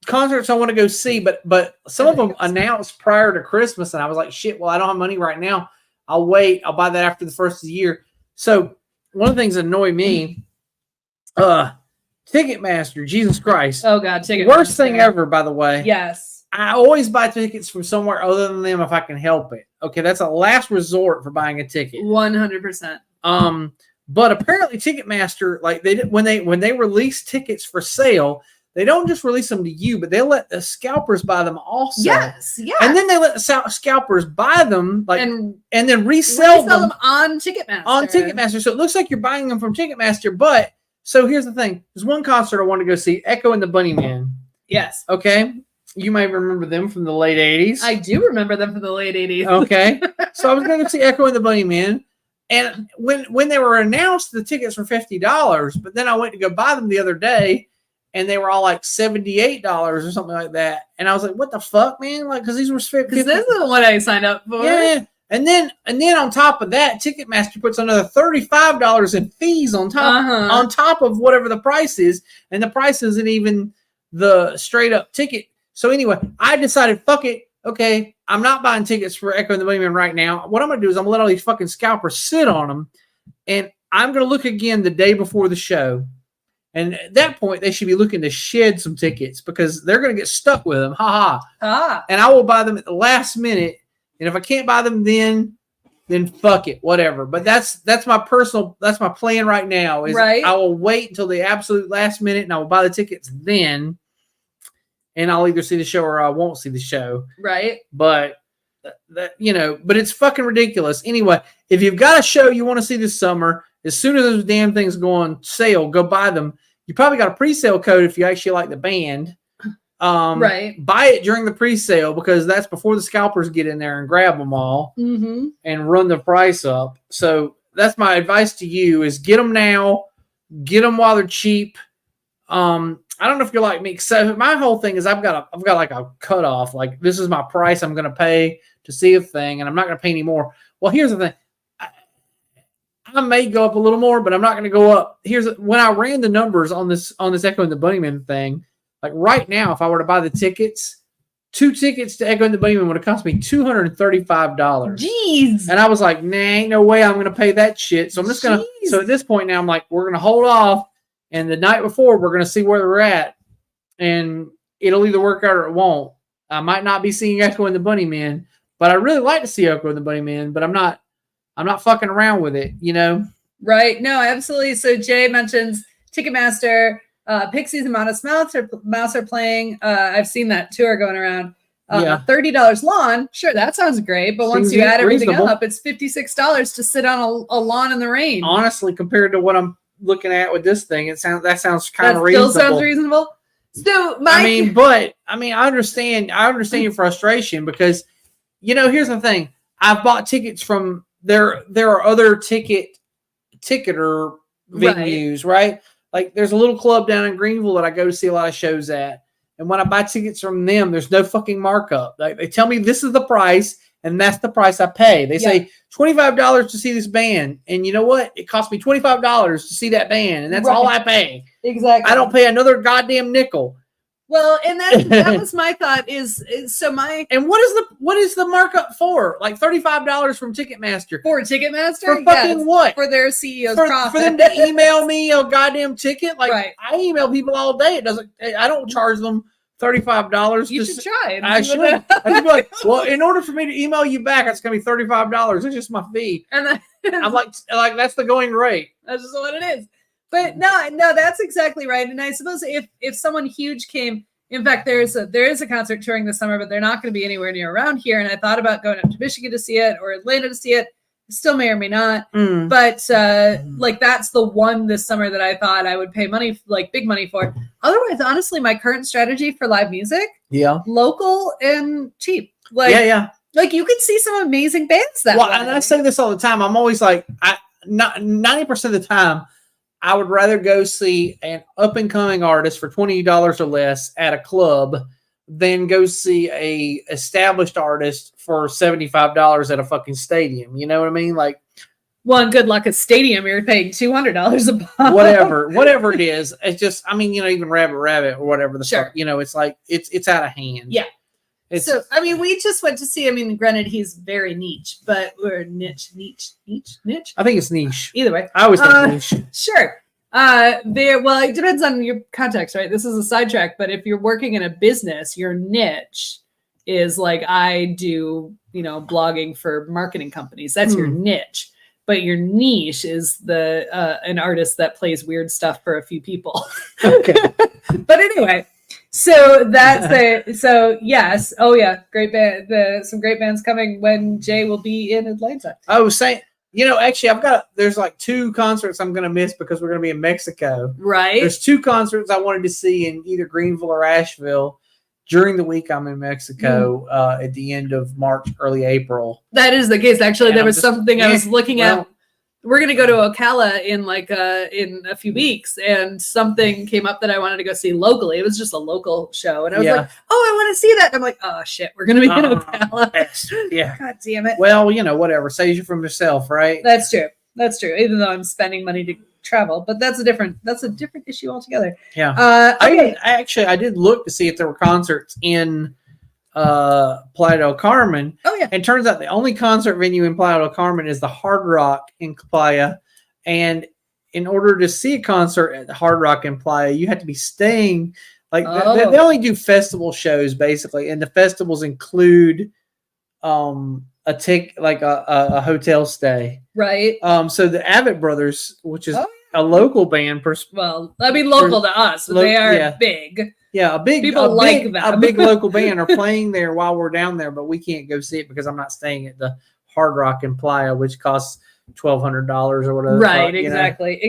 [SPEAKER 2] concerts I want to go see, but some of them announced prior to Christmas, and I was like, shit. Well, I don't have money right now. I'll wait. I'll buy that after the first of the year. So one of the things that annoy me, Ticketmaster, Jesus Christ.
[SPEAKER 1] Oh God, Ticketmaster.
[SPEAKER 2] Worst thing ever, by the way.
[SPEAKER 1] Yes.
[SPEAKER 2] I always buy tickets from somewhere other than them if I can help it. Okay, that's a last resort for buying a ticket.
[SPEAKER 1] 100%.
[SPEAKER 2] But apparently Ticketmaster, when they release tickets for sale, they don't just release them to you, but they let the scalpers buy them also.
[SPEAKER 1] Yes, yeah.
[SPEAKER 2] And then they let the scalpers buy them and then resell them
[SPEAKER 1] on Ticketmaster.
[SPEAKER 2] On Ticketmaster. So it looks like you're buying them from Ticketmaster, but so here's the thing. There's one concert I want to go see, Echo and the Bunnymen.
[SPEAKER 1] Yes.
[SPEAKER 2] Okay. You may remember them from the late 80s.
[SPEAKER 1] I do remember them from the late 80s.
[SPEAKER 2] Okay. So I was going to see Echo and the Bunnymen. And when they were announced, the tickets were $50. But then I went to go buy them the other day. and they were all like $78 or something like that. And I was like, what the fuck, man? Like, because these were
[SPEAKER 1] because this isn't what I signed up for.
[SPEAKER 2] Yeah. And then on top of that, Ticketmaster puts another $35 in fees on top of whatever the price is, and the price isn't even the straight up ticket. So anyway, I decided, fuck it. Okay, I'm not buying tickets for Echo and the Bunnymen right now. What I'm going to do is I'm going to let all these fucking scalpers sit on them, and I'm going to look again the day before the show. And at that point, they should be looking to shed some tickets because they're going to get stuck with them. Ha ha. And I will buy them at the last minute. And if I can't buy them then fuck it, whatever. But that's my plan right now. Is I will wait until the absolute last minute and I will buy the tickets then. And I'll either see the show or I won't see the show.
[SPEAKER 1] Right.
[SPEAKER 2] But but it's fucking ridiculous. Anyway, if you've got a show you want to see this summer, as soon as those damn things go on sale, go buy them. You probably got a pre-sale code if you actually like the band. Buy it during the pre-sale because that's before the scalpers get in there and grab them all and run the price up. So that's my advice to you: is get them now, get them while they're cheap. I don't know if you're like me. So my whole thing is I've got like a cutoff. Like, this is my price I'm going to pay to see a thing, and I'm not going to pay any more. Well, here's the thing. I may go up a little more, but I'm not going to go up. When I ran the numbers on this Echo and the Bunnymen thing, like right now, if I were to buy the tickets, 2 tickets to Echo and the Bunnymen would have cost me $235.
[SPEAKER 1] Jeez.
[SPEAKER 2] And I was like, nah, ain't no way I'm going to pay that shit. So I'm just going to, so at this point now, I'm like, we're going to hold off. And the night before, we're going to see where we're at. And it'll either work out or it won't. I might not be seeing Echo and the Bunnymen, but I really like to see Echo and the Bunnymen, but I'm not fucking around with it,
[SPEAKER 1] Right. No, absolutely. So Jay mentions Ticketmaster, Pixies and Modest Mouse are playing. I've seen that tour going around. $30 lawn. Sure, that sounds great. But once you add everything up, it's $56 to sit on a lawn in the rain.
[SPEAKER 2] Honestly, compared to what I'm looking at with this thing, that sounds kind of reasonable.
[SPEAKER 1] Still sounds reasonable. So
[SPEAKER 2] I understand your frustration because, here's the thing. I've bought tickets from there are other ticketer venues, right? Like there's a little club down in Greenville that I go to see a lot of shows at. And when I buy tickets from them, there's no fucking markup. Like, they tell me this is the price and that's the price I pay. They say $25 to see this band. And you know what? It cost me $25 to see that band. And that's all I pay.
[SPEAKER 1] Exactly.
[SPEAKER 2] I don't pay another goddamn nickel.
[SPEAKER 1] Well, and that was my thought and
[SPEAKER 2] what is the markup for? Like $35 from Ticketmaster.
[SPEAKER 1] For Ticketmaster?
[SPEAKER 2] For fucking what?
[SPEAKER 1] For their CEO's profit.
[SPEAKER 2] For them to email me a goddamn ticket? Like, I email people all day. I don't charge them $35.
[SPEAKER 1] You should try.
[SPEAKER 2] I should. I should be like, well, in order for me to email you back, it's going to be $35. It's just my fee. And I'm like, that's the going rate.
[SPEAKER 1] That's just what it is. But no, that's exactly right. And I suppose if someone huge came, in fact, there is a concert touring this summer, but they're not going to be anywhere near around here. And I thought about going up to Michigan to see it or Atlanta to see it. Still may or may not. But like that's the one this summer that I thought I would pay money, like big money for. Otherwise, honestly, my current strategy for live music, local and cheap. Like, like you can see some amazing bands that way.
[SPEAKER 2] And I say this all the time. I'm always like, 90% of the time, I would rather go see an up-and-coming artist for $20 or less at a club than go see a established artist for $75 at a fucking stadium. You know what I mean? Like,
[SPEAKER 1] well, and good luck at stadium. You're paying $200 a pop.
[SPEAKER 2] Whatever it is. It's just, even Rabbit or whatever the fuck, it's like, it's out of hand.
[SPEAKER 1] Yeah. So, we just went to see, granted, he's very niche, but we're niche.
[SPEAKER 2] I think it's niche.
[SPEAKER 1] Either way.
[SPEAKER 2] I always think niche.
[SPEAKER 1] Sure. It depends on your context, right? This is a sidetrack, but if you're working in a business, your niche is like, I do, blogging for marketing companies. That's your niche. But your niche is an artist that plays weird stuff for a few people.
[SPEAKER 2] Okay.
[SPEAKER 1] But anyway. So that's so yes. Oh yeah. Great band. Some great bands coming when Jay will be in Atlanta.
[SPEAKER 2] I was saying, actually there's like 2 concerts I'm going to miss because we're going to be in Mexico.
[SPEAKER 1] Right.
[SPEAKER 2] There's 2 concerts I wanted to see in either Greenville or Asheville during the week I'm in Mexico at the end of March, early April.
[SPEAKER 1] That is the case. Actually, there was something I was looking at. we're gonna go to Ocala in in a few weeks, and something came up that I wanted to go see locally. It was just a local show, and I was like, "Oh, I want to see that." And I'm like, "Oh shit, we're gonna be in Ocala."
[SPEAKER 2] Yeah.
[SPEAKER 1] God damn it.
[SPEAKER 2] Well, whatever saves you from yourself, right?
[SPEAKER 1] That's true. That's true. Even though I'm spending money to travel, but that's a different issue altogether.
[SPEAKER 2] Yeah.
[SPEAKER 1] Okay.
[SPEAKER 2] I did look to see if there were concerts in Playa del Carmen.
[SPEAKER 1] Oh yeah.
[SPEAKER 2] And turns out the only concert venue in Playa del Carmen is the Hard Rock in Playa. And in order to see a concert at the Hard Rock in Playa, you have to be staying they only do festival shows basically, and the festivals include a hotel stay.
[SPEAKER 1] Right.
[SPEAKER 2] So the Avett Brothers, which is a local band.
[SPEAKER 1] Local to us, but they are big.
[SPEAKER 2] Yeah, a big local band are playing there while we're down there, but we can't go see it because I'm not staying at the Hard Rock in Playa, which costs $1,200 or whatever.
[SPEAKER 1] Right, exactly.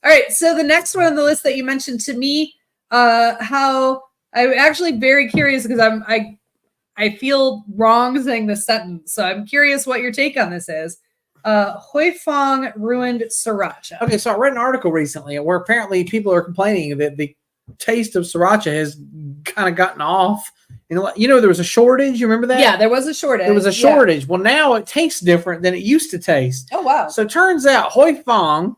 [SPEAKER 1] All right, so the next one on the list that you mentioned to me, how I'm actually very curious because I feel wrong saying this sentence, so I'm curious what your take on this is. Hoi Fong ruined sriracha.
[SPEAKER 2] Okay, so I read an article recently where apparently people are complaining that the taste of sriracha has kind of gotten off. There was a shortage. You remember that?
[SPEAKER 1] Yeah, there was a shortage.
[SPEAKER 2] There was a shortage. Well, now it tastes different than it used to taste.
[SPEAKER 1] Oh, wow.
[SPEAKER 2] So it turns out Hoi Fong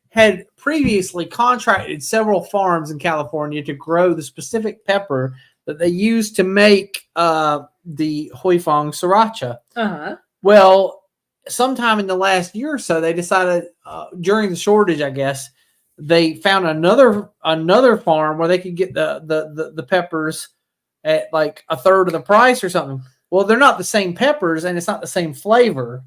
[SPEAKER 2] had previously contracted several farms in California to grow the specific pepper that they use to make the Hoi Fong sriracha.
[SPEAKER 1] Uh-huh.
[SPEAKER 2] Well, sometime in the last year or so, they decided during the shortage, I guess, they found another farm where they could get the peppers at like a third of the price or something. Well, they're not the same peppers and it's not the same flavor.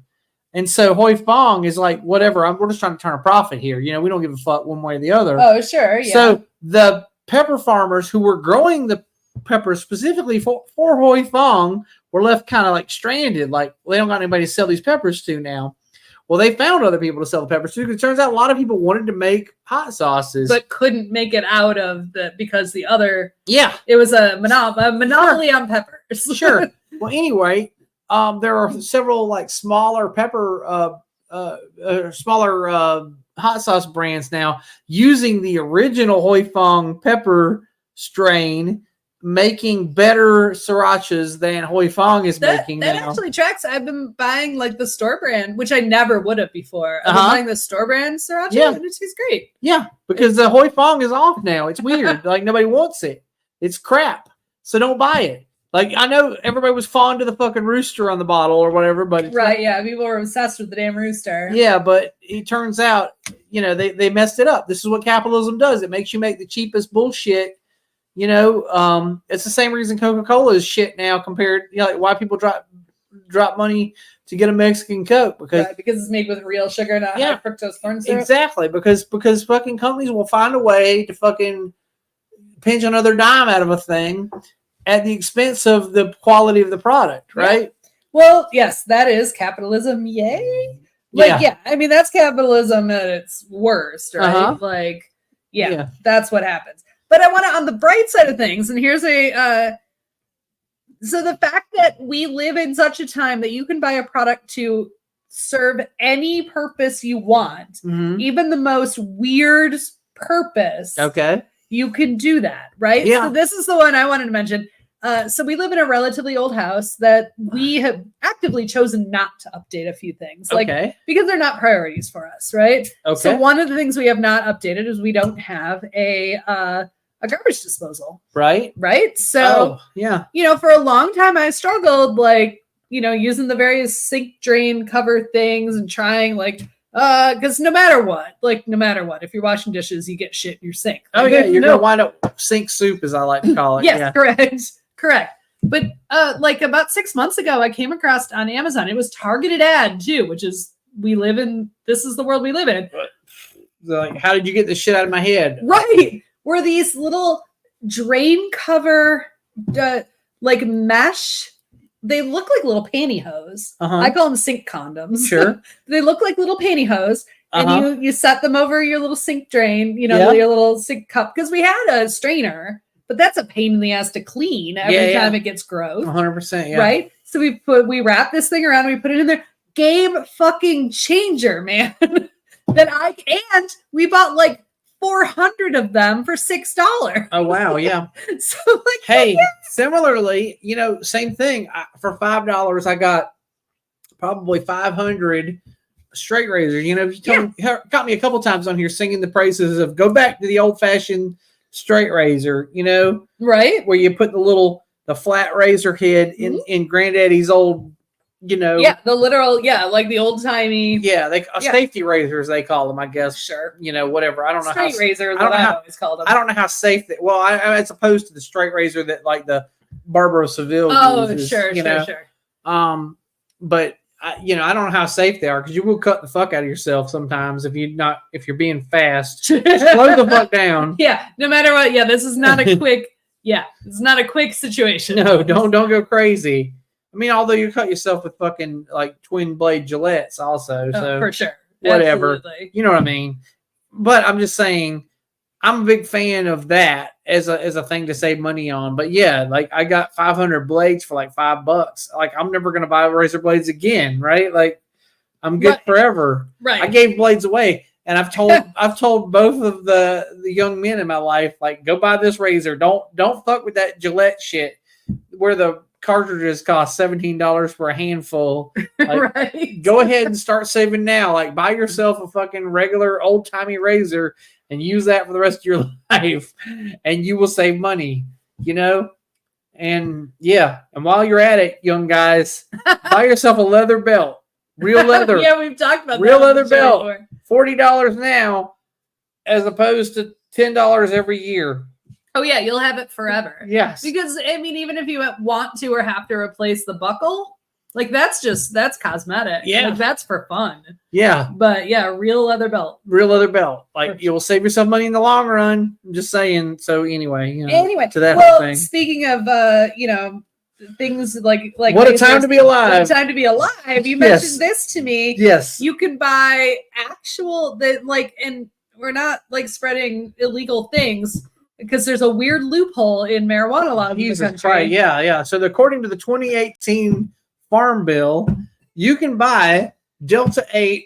[SPEAKER 2] And so Hoi Fong is like, whatever, we're just trying to turn a profit here. We don't give a fuck one way or the other.
[SPEAKER 1] Oh, sure. Yeah.
[SPEAKER 2] So the pepper farmers who were growing the peppers specifically for Hoi Fong were left kind of like stranded. Like they don't got anybody to sell these peppers to now. Well, they found other people to sell the peppers to because it turns out a lot of people wanted to make hot sauces.
[SPEAKER 1] But couldn't make it out of because the other...
[SPEAKER 2] Yeah.
[SPEAKER 1] It was a monopoly on peppers.
[SPEAKER 2] Sure. Well, anyway, there are several like smaller pepper, smaller hot sauce brands now using the original Hoi Fong pepper strain, making better srirachas than Hoi Fong is making now.
[SPEAKER 1] That actually tracks. I've been buying like the store brand, which I never would have before. I've been buying the store brand sriracha, and it tastes great.
[SPEAKER 2] Yeah, because the Hoi Fong is off now. It's weird. Like nobody wants it. It's crap. So don't buy it. Like I know everybody was fond of the fucking rooster on the bottle or whatever, but
[SPEAKER 1] people were obsessed with the damn rooster.
[SPEAKER 2] Yeah, but it turns out, they messed it up. This is what capitalism does. It makes you make the cheapest bullshit. It's the same reason Coca-Cola is shit now compared, like why people drop money to get a Mexican Coke because
[SPEAKER 1] it's made with real sugar, not high fructose corn syrup.
[SPEAKER 2] Exactly, because fucking companies will find a way to fucking pinch another dime out of a thing at the expense of the quality of the product, right?
[SPEAKER 1] Yeah. Well, yes, that is capitalism. Yay! I mean that's capitalism at its worst, right?
[SPEAKER 2] Uh-huh.
[SPEAKER 1] That's what happens. But I want to, on the bright side of things, and here's so the fact that we live in such a time that you can buy a product to serve any purpose you want, even the most weird purpose.
[SPEAKER 2] Okay.
[SPEAKER 1] You can do that, right?
[SPEAKER 2] Yeah.
[SPEAKER 1] So this is the one I wanted to mention. So we live in a relatively old house that we have actively chosen not to update a few things, because they're not priorities for us, right?
[SPEAKER 2] Okay.
[SPEAKER 1] So one of the things we have not updated is we don't have a garbage disposal.
[SPEAKER 2] Right.
[SPEAKER 1] So, for a long time I struggled, using the various sink drain cover things and trying because no matter what, if you're washing dishes, you get shit in your sink.
[SPEAKER 2] Oh yeah. You're going to wind up sink soup, as I like to call it.
[SPEAKER 1] Yes, correct. But about 6 months ago, I came across on Amazon, it was targeted ad too, which is, this is the world we live in.
[SPEAKER 2] Like, how did you get this shit out of my head?
[SPEAKER 1] Right. Were these little drain cover, mesh. They look like little pantyhose.
[SPEAKER 2] Uh-huh.
[SPEAKER 1] I call them sink condoms.
[SPEAKER 2] Sure.
[SPEAKER 1] They look like little pantyhose. And you set them over your little sink drain, your little sink cup. Because we had a strainer, but that's a pain in the ass to clean every time it gets gross.
[SPEAKER 2] 100%, yeah.
[SPEAKER 1] Right? So we wrap this thing around and we put it in there. game fucking changer, man. And we bought like 400 of them for $6.
[SPEAKER 2] Oh wow, yeah.
[SPEAKER 1] So like,
[SPEAKER 2] hey, similarly, same thing. For $5, I got probably 500 straight razors. You got me a couple times on here singing the praises of go back to the old fashioned straight razor.
[SPEAKER 1] right,
[SPEAKER 2] where you put the flat razor head in Granddaddy's old.
[SPEAKER 1] the literal, like the old timey,
[SPEAKER 2] safety razors they call them, I guess.
[SPEAKER 1] Sure,
[SPEAKER 2] whatever. I don't know
[SPEAKER 1] straight
[SPEAKER 2] how
[SPEAKER 1] razors.
[SPEAKER 2] I've
[SPEAKER 1] always called them.
[SPEAKER 2] I don't know how safe that. Well, as opposed to the straight razor that like the Barber of Seville uses.
[SPEAKER 1] Sure.
[SPEAKER 2] But I don't know how safe they are because you will cut the fuck out of yourself sometimes if you're being fast. Slow the fuck down.
[SPEAKER 1] Yeah, no matter what. Yeah, this is not a quick. It's not a quick situation.
[SPEAKER 2] No, don't go crazy. I mean, although you cut yourself with fucking like twin blade Gillettes also. So
[SPEAKER 1] for sure.
[SPEAKER 2] Whatever.
[SPEAKER 1] Absolutely.
[SPEAKER 2] You know what I mean? But I'm just saying I'm a big fan of that as a thing to save money on. But yeah, like I got 500 blades for like $5. Like I'm never gonna buy razor blades again, right? Like I'm good forever.
[SPEAKER 1] Right.
[SPEAKER 2] I gave blades away. And I've told both of the young men in my life, like, go buy this razor. Don't fuck with that Gillette shit where the cartridges cost $17 for a handful. Like,
[SPEAKER 1] right.
[SPEAKER 2] Go ahead and start saving now. Like, buy yourself a fucking regular old timey razor and use that for the rest of your life, and you will save money. And yeah, and while you're at it, young guys, buy yourself a leather belt. Real leather.
[SPEAKER 1] Yeah, we've talked about
[SPEAKER 2] real
[SPEAKER 1] that
[SPEAKER 2] leather belt. $40 now, as opposed to $10 every year.
[SPEAKER 1] Oh yeah, you'll have it forever.
[SPEAKER 2] Yes.
[SPEAKER 1] Because I mean, even if you want to or have to replace the buckle, like that's cosmetic.
[SPEAKER 2] Yeah.
[SPEAKER 1] Like that's for fun.
[SPEAKER 2] Yeah.
[SPEAKER 1] But yeah, real leather belt.
[SPEAKER 2] Real leather belt. Like you will save yourself money in the long run. I'm just saying. So anyway, to that whole thing.
[SPEAKER 1] Speaking of things like
[SPEAKER 2] what a time to be alive.
[SPEAKER 1] What a time to be alive. You mentioned this to me.
[SPEAKER 2] Yes.
[SPEAKER 1] You can buy and we're not like spreading illegal things because there's a weird loophole in marijuana law in the country.
[SPEAKER 2] Right. Yeah. So according to the 2018 Farm Bill, you can buy Delta 8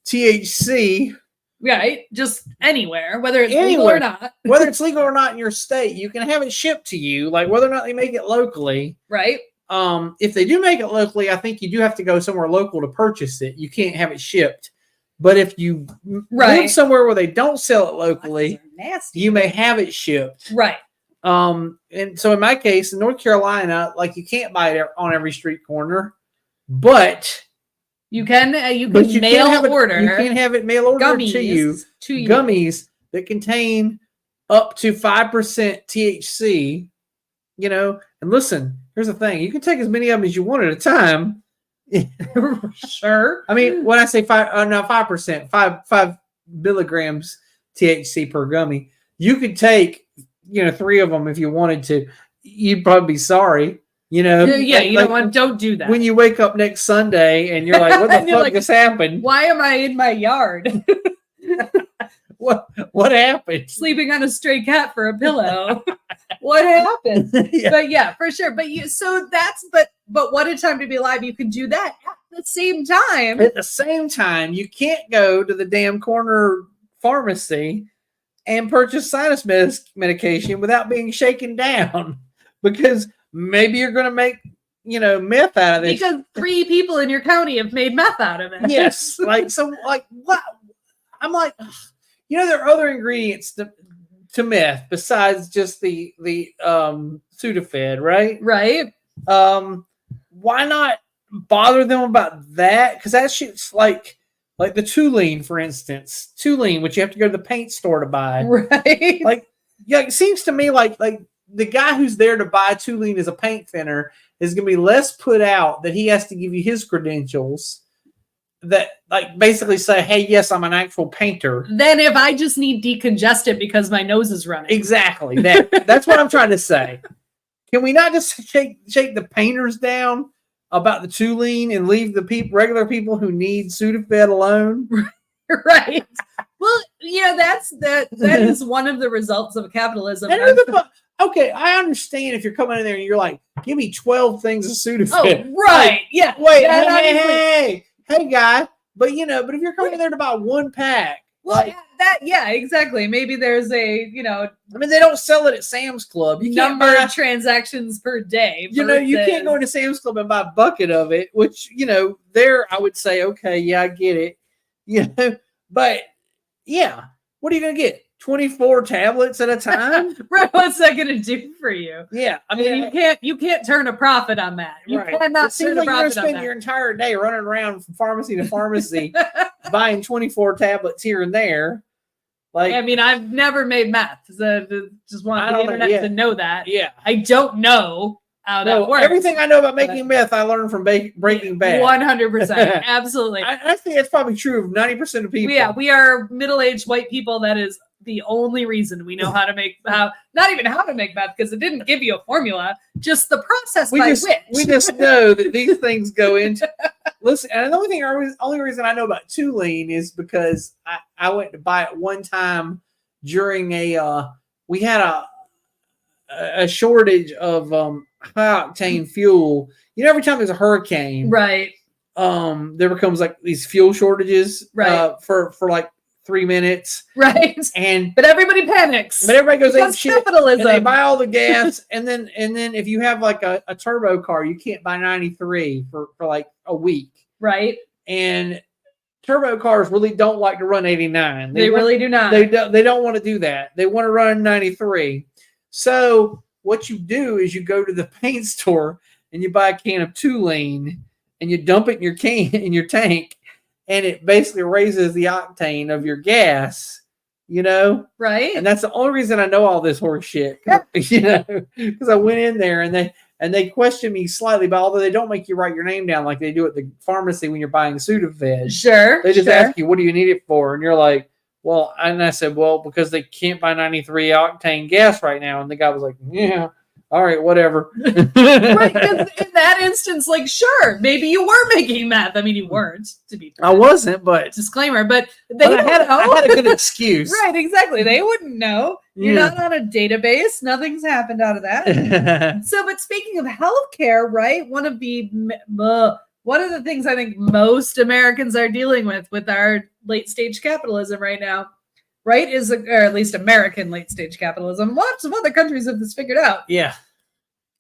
[SPEAKER 2] THC.
[SPEAKER 1] Right, just anywhere, whether it's legal or not.
[SPEAKER 2] Whether it's legal or not in your state, you can have it shipped to you, like whether or not they make it locally.
[SPEAKER 1] Right.
[SPEAKER 2] If they do make it locally, I think you do have to go somewhere local to purchase it. You can't have it shipped. But if you live somewhere where they don't sell it locally, you may have it shipped.
[SPEAKER 1] Right.
[SPEAKER 2] And so in my case, in North Carolina, like you can't buy it on every street corner, but you can order. You can have it mail ordered to you. Gummies that contain up to 5% THC. And listen, here's the thing: you can take as many of them as you want at a time.
[SPEAKER 1] Sure.
[SPEAKER 2] I mean, when I say 5%, 5 milligrams THC per gummy, you could take 3 of them if you wanted to. You'd probably be sorry. Don't do that. When you wake up next Sunday and you're like, what the fuck just happened?
[SPEAKER 1] Why am I in my yard?
[SPEAKER 2] What happened?
[SPEAKER 1] Sleeping on a stray cat for a pillow. What happened?
[SPEAKER 2] Yeah.
[SPEAKER 1] But yeah, for sure. But but what a time to be alive. You can do that at the same time.
[SPEAKER 2] At the same time, you can't go to the damn corner pharmacy and purchase sinus medication without being shaken down because maybe you're going to make, meth out of this.
[SPEAKER 1] Because 3 people in your county have made meth out of it.
[SPEAKER 2] Yes. What? I'm like, there are other ingredients to meth besides just the Sudafed, right?
[SPEAKER 1] Right.
[SPEAKER 2] Why not bother them about that? Because that shit's like the Toluene, for instance. Toluene, which you have to go to the paint store to buy.
[SPEAKER 1] Right.
[SPEAKER 2] It seems to me like the guy who's there to buy Toluene as a paint thinner is going to be less put out that he has to give you his credentials that basically say, hey, yes, I'm an actual painter.
[SPEAKER 1] Then if I just need decongestant because my nose is running.
[SPEAKER 2] Exactly. That's what I'm trying to say. Can we not just shake the painters down about the Toluene and leave the regular people who need Sudafed alone?
[SPEAKER 1] Right. Well, that is one of the results of capitalism.
[SPEAKER 2] okay, I understand if you're coming in there and you're like, give me 12 things of Sudafed.
[SPEAKER 1] Oh, right.
[SPEAKER 2] Like,
[SPEAKER 1] yeah.
[SPEAKER 2] Wait, hey, guy. But but if you're coming in there to buy one pack,
[SPEAKER 1] well, exactly. Maybe there's a,
[SPEAKER 2] I mean, they don't sell it at Sam's Club. You
[SPEAKER 1] number of transactions per day.
[SPEAKER 2] You can't go into Sam's Club and buy a bucket of it, which, there I would say, okay, yeah, I get it. But yeah, what are you going to get? 24 tablets at a time?
[SPEAKER 1] Right, what's that going to do for you?
[SPEAKER 2] Yeah,
[SPEAKER 1] I mean, you can't turn a profit on that. You cannot turn a profit on that. You're going to spend
[SPEAKER 2] your entire day running around from pharmacy to pharmacy buying 24 tablets here and there. Like,
[SPEAKER 1] I mean, I've never made meth. So just want the internet to know that.
[SPEAKER 2] Yeah,
[SPEAKER 1] I don't know how that works.
[SPEAKER 2] Everything I know about making meth, I learned from Breaking Bad.
[SPEAKER 1] 100%, absolutely.
[SPEAKER 2] I think that's probably true of 90% of people.
[SPEAKER 1] Yeah, we are middle-aged white people. That is the only reason we know how to make not even how to make meth, because it didn't give you a formula, just the process
[SPEAKER 2] we just know that these things go into. Listen, and the only reason I know about Tulane is because I went to buy it one time during we had a shortage of high octane fuel. Every time there's a hurricane,
[SPEAKER 1] right?
[SPEAKER 2] There becomes like these fuel shortages,
[SPEAKER 1] right?
[SPEAKER 2] For like 3 minutes,
[SPEAKER 1] right?
[SPEAKER 2] But
[SPEAKER 1] everybody panics.
[SPEAKER 2] But everybody goes ape shit.
[SPEAKER 1] Capitalism.
[SPEAKER 2] And they buy all the gas, and then if you have like a turbo car, you can't buy 93 for like a week,
[SPEAKER 1] right?
[SPEAKER 2] And turbo cars really don't like to run 89.
[SPEAKER 1] They really do not.
[SPEAKER 2] They don't want to do that. They want to run 93. So what you do is you go to the paint store and you buy a can of Tulane and you dump it in your tank. And it basically raises the octane of your gas,
[SPEAKER 1] right?
[SPEAKER 2] And that's the only reason I know all this horse shit, because I went in there and they questioned me slightly, but although they don't make you write your name down like they do at the pharmacy when you're buying Sudafed.
[SPEAKER 1] Sure.
[SPEAKER 2] They just ask you, what do you need it for? And you're like, well, and I said, well, because they can't buy 93 octane gas right now. And the guy was like, yeah. All right, whatever.
[SPEAKER 1] Right, because in that instance, like, sure, maybe you were making meth. I mean, you weren't, to be fair.
[SPEAKER 2] I wasn't, but
[SPEAKER 1] disclaimer. But I
[SPEAKER 2] had a good excuse.
[SPEAKER 1] Right, exactly. They wouldn't know. You're not on a database. Nothing's happened out of that. But speaking of healthcare, right? One of the things I think most Americans are dealing with our late stage capitalism right now. Right, or at least American late stage capitalism. Lots of other countries have this figured out.
[SPEAKER 2] Yeah,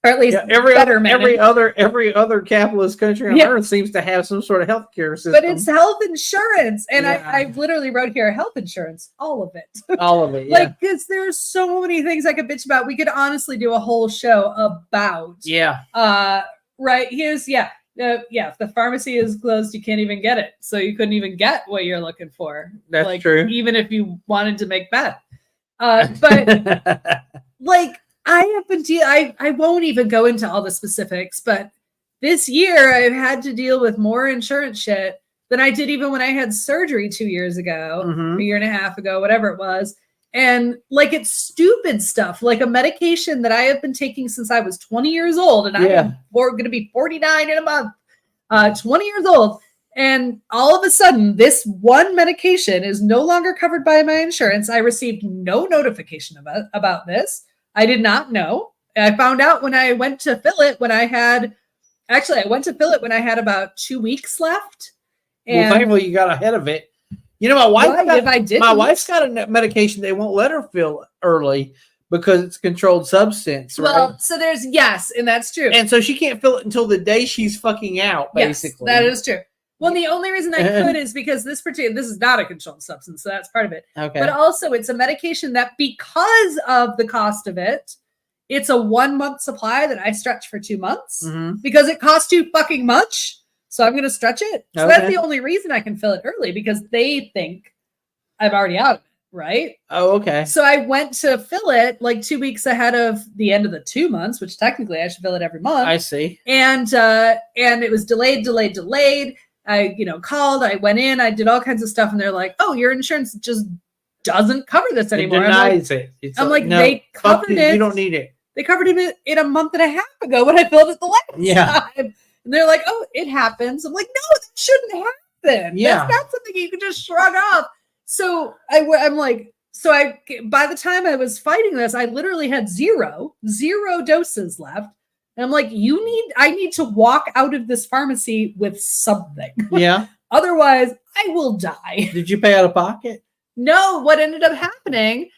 [SPEAKER 1] or at least
[SPEAKER 2] every other capitalist country on earth seems to have some sort of healthcare system.
[SPEAKER 1] But it's health insurance, and I literally wrote here health insurance, all of it,
[SPEAKER 2] all of it. Yeah.
[SPEAKER 1] Like, because there's so many things I could bitch about. We could honestly do a whole show about.
[SPEAKER 2] Yeah.
[SPEAKER 1] Right. Here's if the pharmacy is closed, you can't even get it. So you couldn't even get what you're looking for.
[SPEAKER 2] That's true.
[SPEAKER 1] Even if you wanted to make meth. But like I have been I won't even go into all the specifics, but this year I've had to deal with more insurance shit than I did even when I had surgery 2 years ago, a year and a half ago, whatever it was. And like, it's stupid stuff, like a medication that I have been taking since I was 20 years old. And I'm going to be 49 in a month, 20 years old. And all of a sudden, this one medication is no longer covered by my insurance. I received no notification about this. I did not know. I found out when I went to fill it I went to fill it when I had about 2 weeks left. And
[SPEAKER 2] well, thankfully you got ahead of it. My wife's got a medication they won't let her fill early because it's a controlled substance. Well,
[SPEAKER 1] right? So there's and that's true.
[SPEAKER 2] And so she can't fill it until the day she's fucking out, basically.
[SPEAKER 1] Yes, that is true. Well, the only reason I could is because this is not a controlled substance, so that's part of it.
[SPEAKER 2] Okay.
[SPEAKER 1] But also it's a medication that, because of the cost of it, it's a 1 month supply that I stretch for 2 months because it costs too fucking much. So I'm going to stretch it. So that's the only reason I can fill it early, because they think I'm already out of it, right?
[SPEAKER 2] Oh, okay.
[SPEAKER 1] So I went to fill it like 2 weeks ahead of the end of the 2 months, which technically I should fill it every month.
[SPEAKER 2] I see.
[SPEAKER 1] And it was delayed. I, called, I went in, I did all kinds of stuff, and they're like, oh, your insurance just doesn't cover this anymore.
[SPEAKER 2] It denies it.
[SPEAKER 1] I'm like, no, they covered it.
[SPEAKER 2] You don't need it.
[SPEAKER 1] They covered it in a month and a half ago when I filled it the last time. And they're like, oh, it happens. I'm like, no, that shouldn't happen.
[SPEAKER 2] Yeah.
[SPEAKER 1] That's not something you can just shrug off. So I'm like, by the time I was fighting this, I literally had zero doses left. And I'm like, I need to walk out of this pharmacy with something.
[SPEAKER 2] Yeah.
[SPEAKER 1] Otherwise, I will die.
[SPEAKER 2] Did you pay out of pocket?
[SPEAKER 1] No, what ended up happening.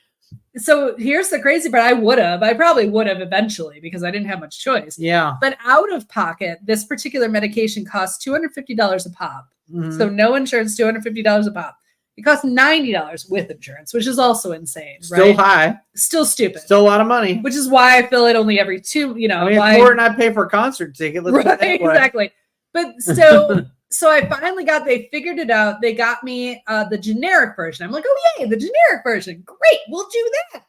[SPEAKER 1] So here's the crazy part. I probably would have eventually because I didn't have much choice.
[SPEAKER 2] Yeah.
[SPEAKER 1] But out of pocket, this particular medication costs $250 a pop.
[SPEAKER 2] Mm-hmm.
[SPEAKER 1] So no insurance, $250 a pop. It costs $90 with insurance, which is also insane.
[SPEAKER 2] Still
[SPEAKER 1] right?
[SPEAKER 2] high.
[SPEAKER 1] Still stupid.
[SPEAKER 2] Still a lot of money.
[SPEAKER 1] Which is why I fill it only every two,
[SPEAKER 2] I mean, it's more than I pay for a concert ticket. Let's
[SPEAKER 1] right, exactly. But so I finally they figured it out. They got me the generic version. I'm like, oh, yay, the generic version. Great, we'll do that.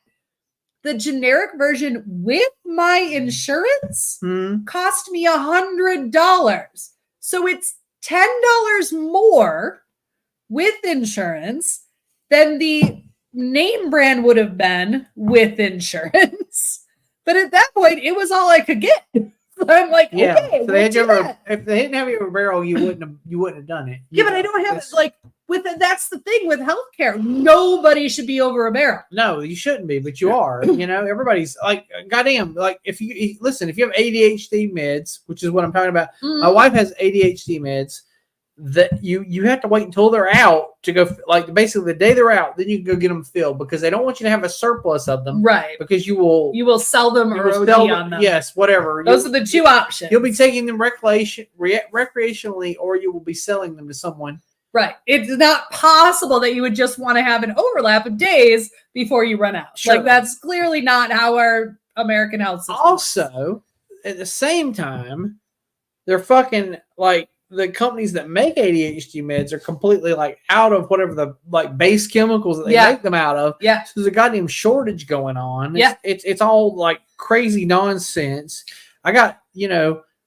[SPEAKER 1] The generic version with my insurance cost me $100. So it's $10 more with insurance than the name brand would have been with insurance. But at that point, it was all I could get. So I'm like, okay,
[SPEAKER 2] so if they didn't have you a barrel, you wouldn't have done it.
[SPEAKER 1] But I don't have it. That's the thing with healthcare. Nobody should be over a barrel.
[SPEAKER 2] No, you shouldn't be, but you are. Everybody's like, goddamn. Like, if you listen, if you have ADHD meds, which is what I'm talking about, my wife has ADHD meds. That you have to wait until they're out to go, like basically the day they're out, then you can go get them filled because they don't want you to have a surplus of them,
[SPEAKER 1] right?
[SPEAKER 2] Because you will
[SPEAKER 1] sell them or OD on them.
[SPEAKER 2] Yes, whatever.
[SPEAKER 1] Those are the two options.
[SPEAKER 2] You'll be taking them recreationally, or you will be selling them to someone.
[SPEAKER 1] Right. It's not possible that you would just want to have an overlap of days before you run out. Sure. Like that's clearly not how our American health system.
[SPEAKER 2] Also, at the same time, they're fucking like. The companies that make ADHD meds are completely like out of whatever the base chemicals that they make them out of.
[SPEAKER 1] Yeah.
[SPEAKER 2] So there's a goddamn shortage going on. It's all like crazy nonsense. I got,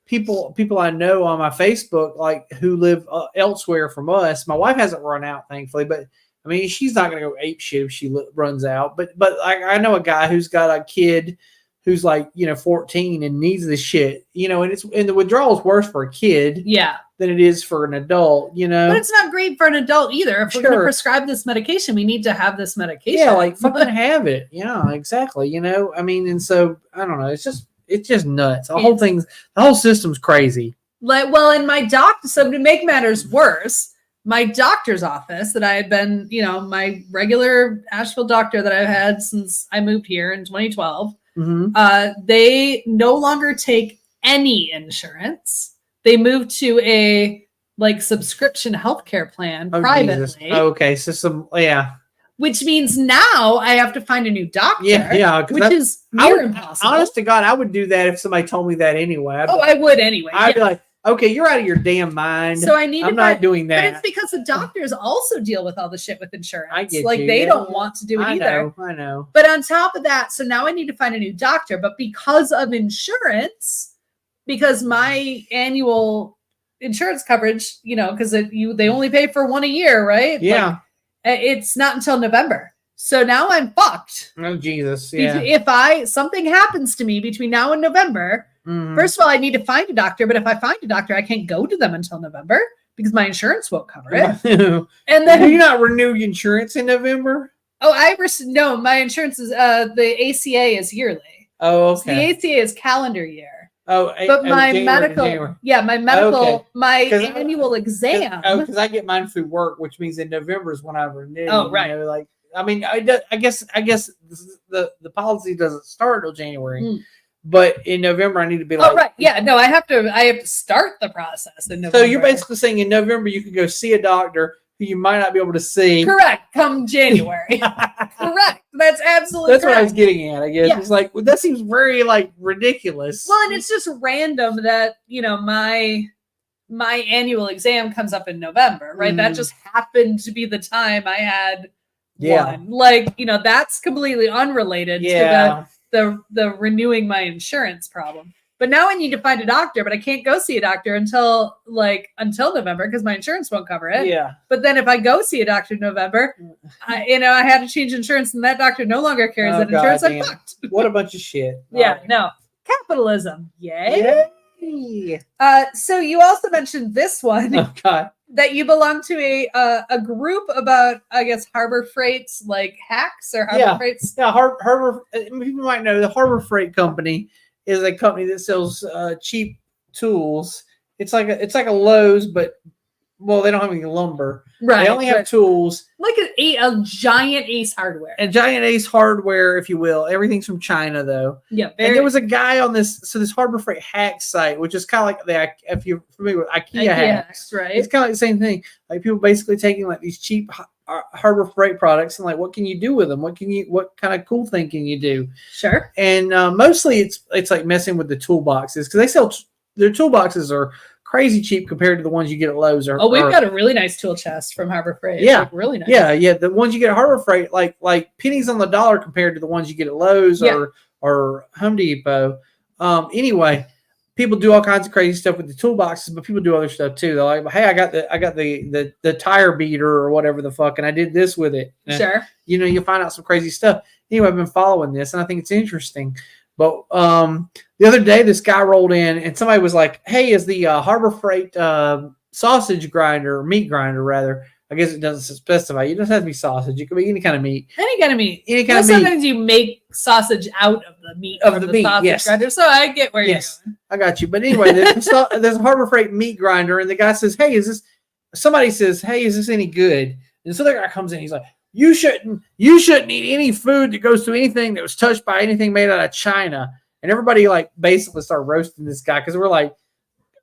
[SPEAKER 2] people I know on my Facebook, like who live elsewhere from us. My wife hasn't run out, thankfully, but I mean, she's not going to go ape shit if she runs out. But I know a guy who's got a kid who's 14 and needs this shit, and the withdrawal is worse for a kid.
[SPEAKER 1] Yeah.
[SPEAKER 2] Than it is for an adult, But
[SPEAKER 1] it's not great for an adult either. If we're going to prescribe this medication, we need to have this medication.
[SPEAKER 2] Yeah, fucking have it. Yeah, exactly. I mean, and so I don't know. It's just nuts. The whole system's crazy.
[SPEAKER 1] And my doctor. So to make matters worse, my doctor's office that I had been, my regular Asheville doctor that I've had since I moved here in 2012. Mm-hmm. They no longer take any insurance. They moved to a subscription healthcare plan privately.
[SPEAKER 2] Oh, okay, so
[SPEAKER 1] which means now I have to find a new doctor.
[SPEAKER 2] Yeah,
[SPEAKER 1] which is near impossible.
[SPEAKER 2] Honest to God, I would do that if somebody told me that anyway.
[SPEAKER 1] I would anyway.
[SPEAKER 2] I'd be like, okay, you're out of your damn mind.
[SPEAKER 1] So
[SPEAKER 2] I'm not doing that.
[SPEAKER 1] But it's because the doctors also deal with all the shit with insurance.
[SPEAKER 2] I get
[SPEAKER 1] they don't want to do it either.
[SPEAKER 2] I know.
[SPEAKER 1] But on top of that, so now I need to find a new doctor. But because of insurance. Because my annual insurance coverage, because they only pay for one a year, right?
[SPEAKER 2] Yeah.
[SPEAKER 1] It's not until November. So now I'm fucked.
[SPEAKER 2] Oh, Jesus. Yeah.
[SPEAKER 1] If something happens to me between now and November, first of all, I need to find a doctor. But if I find a doctor, I can't go to them until November because my insurance won't cover it. And then
[SPEAKER 2] do you not renew insurance in November?
[SPEAKER 1] Oh, no, my insurance is the ACA is yearly.
[SPEAKER 2] Oh, okay.
[SPEAKER 1] So the ACA is calendar year.
[SPEAKER 2] Oh,
[SPEAKER 1] but my medical, my annual exam.
[SPEAKER 2] Because I get mine through work, which means in November is when I renew.
[SPEAKER 1] Oh, right.
[SPEAKER 2] I guess the policy doesn't start till January, but in November I need to be like.
[SPEAKER 1] Oh, right. Yeah. No, I have to start the process in November.
[SPEAKER 2] So you're basically saying in November you can go see a doctor who you might not be able to see.
[SPEAKER 1] Correct. Come January. Correct. That's absolutely
[SPEAKER 2] That's
[SPEAKER 1] correct.
[SPEAKER 2] What I was getting at, I guess. Yeah. It's like, that seems very ridiculous.
[SPEAKER 1] Well, and it's just random that, my annual exam comes up in November, right? That just happened to be the time I had one. That's completely unrelated to the renewing my insurance problem. But now I need to find a doctor, but I can't go see a doctor until November because my insurance won't cover it.
[SPEAKER 2] Yeah.
[SPEAKER 1] But then if I go see a doctor in November, I had to change insurance and that doctor no longer carries that insurance. I'm fucked.
[SPEAKER 2] What a bunch of shit.
[SPEAKER 1] Yeah, no. Capitalism. Yay. So you also mentioned this one.
[SPEAKER 2] Oh God.
[SPEAKER 1] That you belong to a group about, I guess, Harbor Freight's like hacks or Harbor Freight's.
[SPEAKER 2] Yeah, Harbor. People might know the Harbor Freight Company is a company that sells cheap tools. It's like a Lowe's, but they don't have any lumber. Right. They only have tools.
[SPEAKER 1] Like a giant Ace Hardware.
[SPEAKER 2] A giant Ace Hardware, if you will. Everything's from China, though.
[SPEAKER 1] Yeah.
[SPEAKER 2] And there was a guy on this Harbor Freight hack site, which is kind of like if you're familiar with IKEA hacks,
[SPEAKER 1] right?
[SPEAKER 2] It's kind of like the same thing. Like people basically taking like these cheap Harbor Freight products and like, what can you do with them? What kind of cool thing can you do?
[SPEAKER 1] Sure.
[SPEAKER 2] And mostly it's like messing with the toolboxes because they sell their toolboxes are crazy cheap compared to the ones you get at Lowe's.
[SPEAKER 1] We've got a really nice tool chest from Harbor Freight.
[SPEAKER 2] Yeah,
[SPEAKER 1] like really nice.
[SPEAKER 2] Yeah. The ones you get at Harbor Freight, like pennies on the dollar compared to the ones you get at Lowe's or Home Depot. Anyway, people do all kinds of crazy stuff with the toolboxes, but people do other stuff too. They're like, hey, I got the tire beater or whatever the fuck, and I did this with it. And,
[SPEAKER 1] sure.
[SPEAKER 2] You find out some crazy stuff. Anyway, I've been following this, and I think it's interesting. But the other day, this guy rolled in, and somebody was like, hey, is the Harbor Freight sausage grinder, meat grinder, rather. I guess it doesn't specify. It doesn't have to be sausage. It could be any kind of meat.
[SPEAKER 1] Any kind of meat. Sometimes you make sausage out of the meat
[SPEAKER 2] of the meat,
[SPEAKER 1] sausage grinder. So I get where you're going.
[SPEAKER 2] I got you. But anyway, there's a Harbor Freight meat grinder, and the guy says, hey, somebody says, hey, is this any good? And so the guy comes in, he's like, You shouldn't eat any food that goes through anything that was touched by anything made out of China. And everybody like basically started roasting this guy because we're like,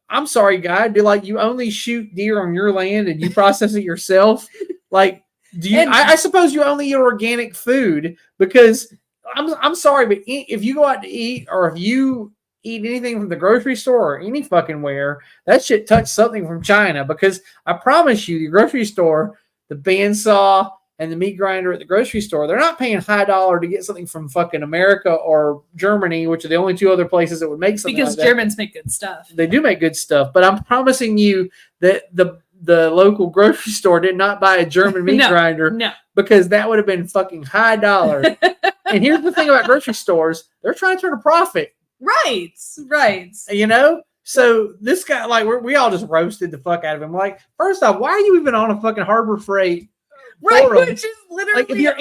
[SPEAKER 2] I'm sorry, guy. Do like you only shoot deer on your land and you process it yourself? Like, do you? I suppose you only eat organic food because I'm sorry, but if you go out to eat or if you eat anything from the grocery store or any fucking where, that shit touched something from China. Because I promise you, the grocery store, the bandsaw, and the meat grinder at the grocery store, they're not paying high dollar to get something from fucking America or Germany, which are the only two other places that would make something
[SPEAKER 1] because
[SPEAKER 2] like that.
[SPEAKER 1] Germans make good stuff.
[SPEAKER 2] They do make good stuff, but I'm promising you that the local grocery store did not buy a German meat grinder.
[SPEAKER 1] No.
[SPEAKER 2] Because that would have been fucking high dollar. And here's the thing about grocery stores. They're trying to turn a profit.
[SPEAKER 1] Right.
[SPEAKER 2] So this guy, like, we all just roasted the fuck out of him. Like, first off, why are you even on a fucking Harbor Freight?
[SPEAKER 1] Right, which is literally
[SPEAKER 2] like if you're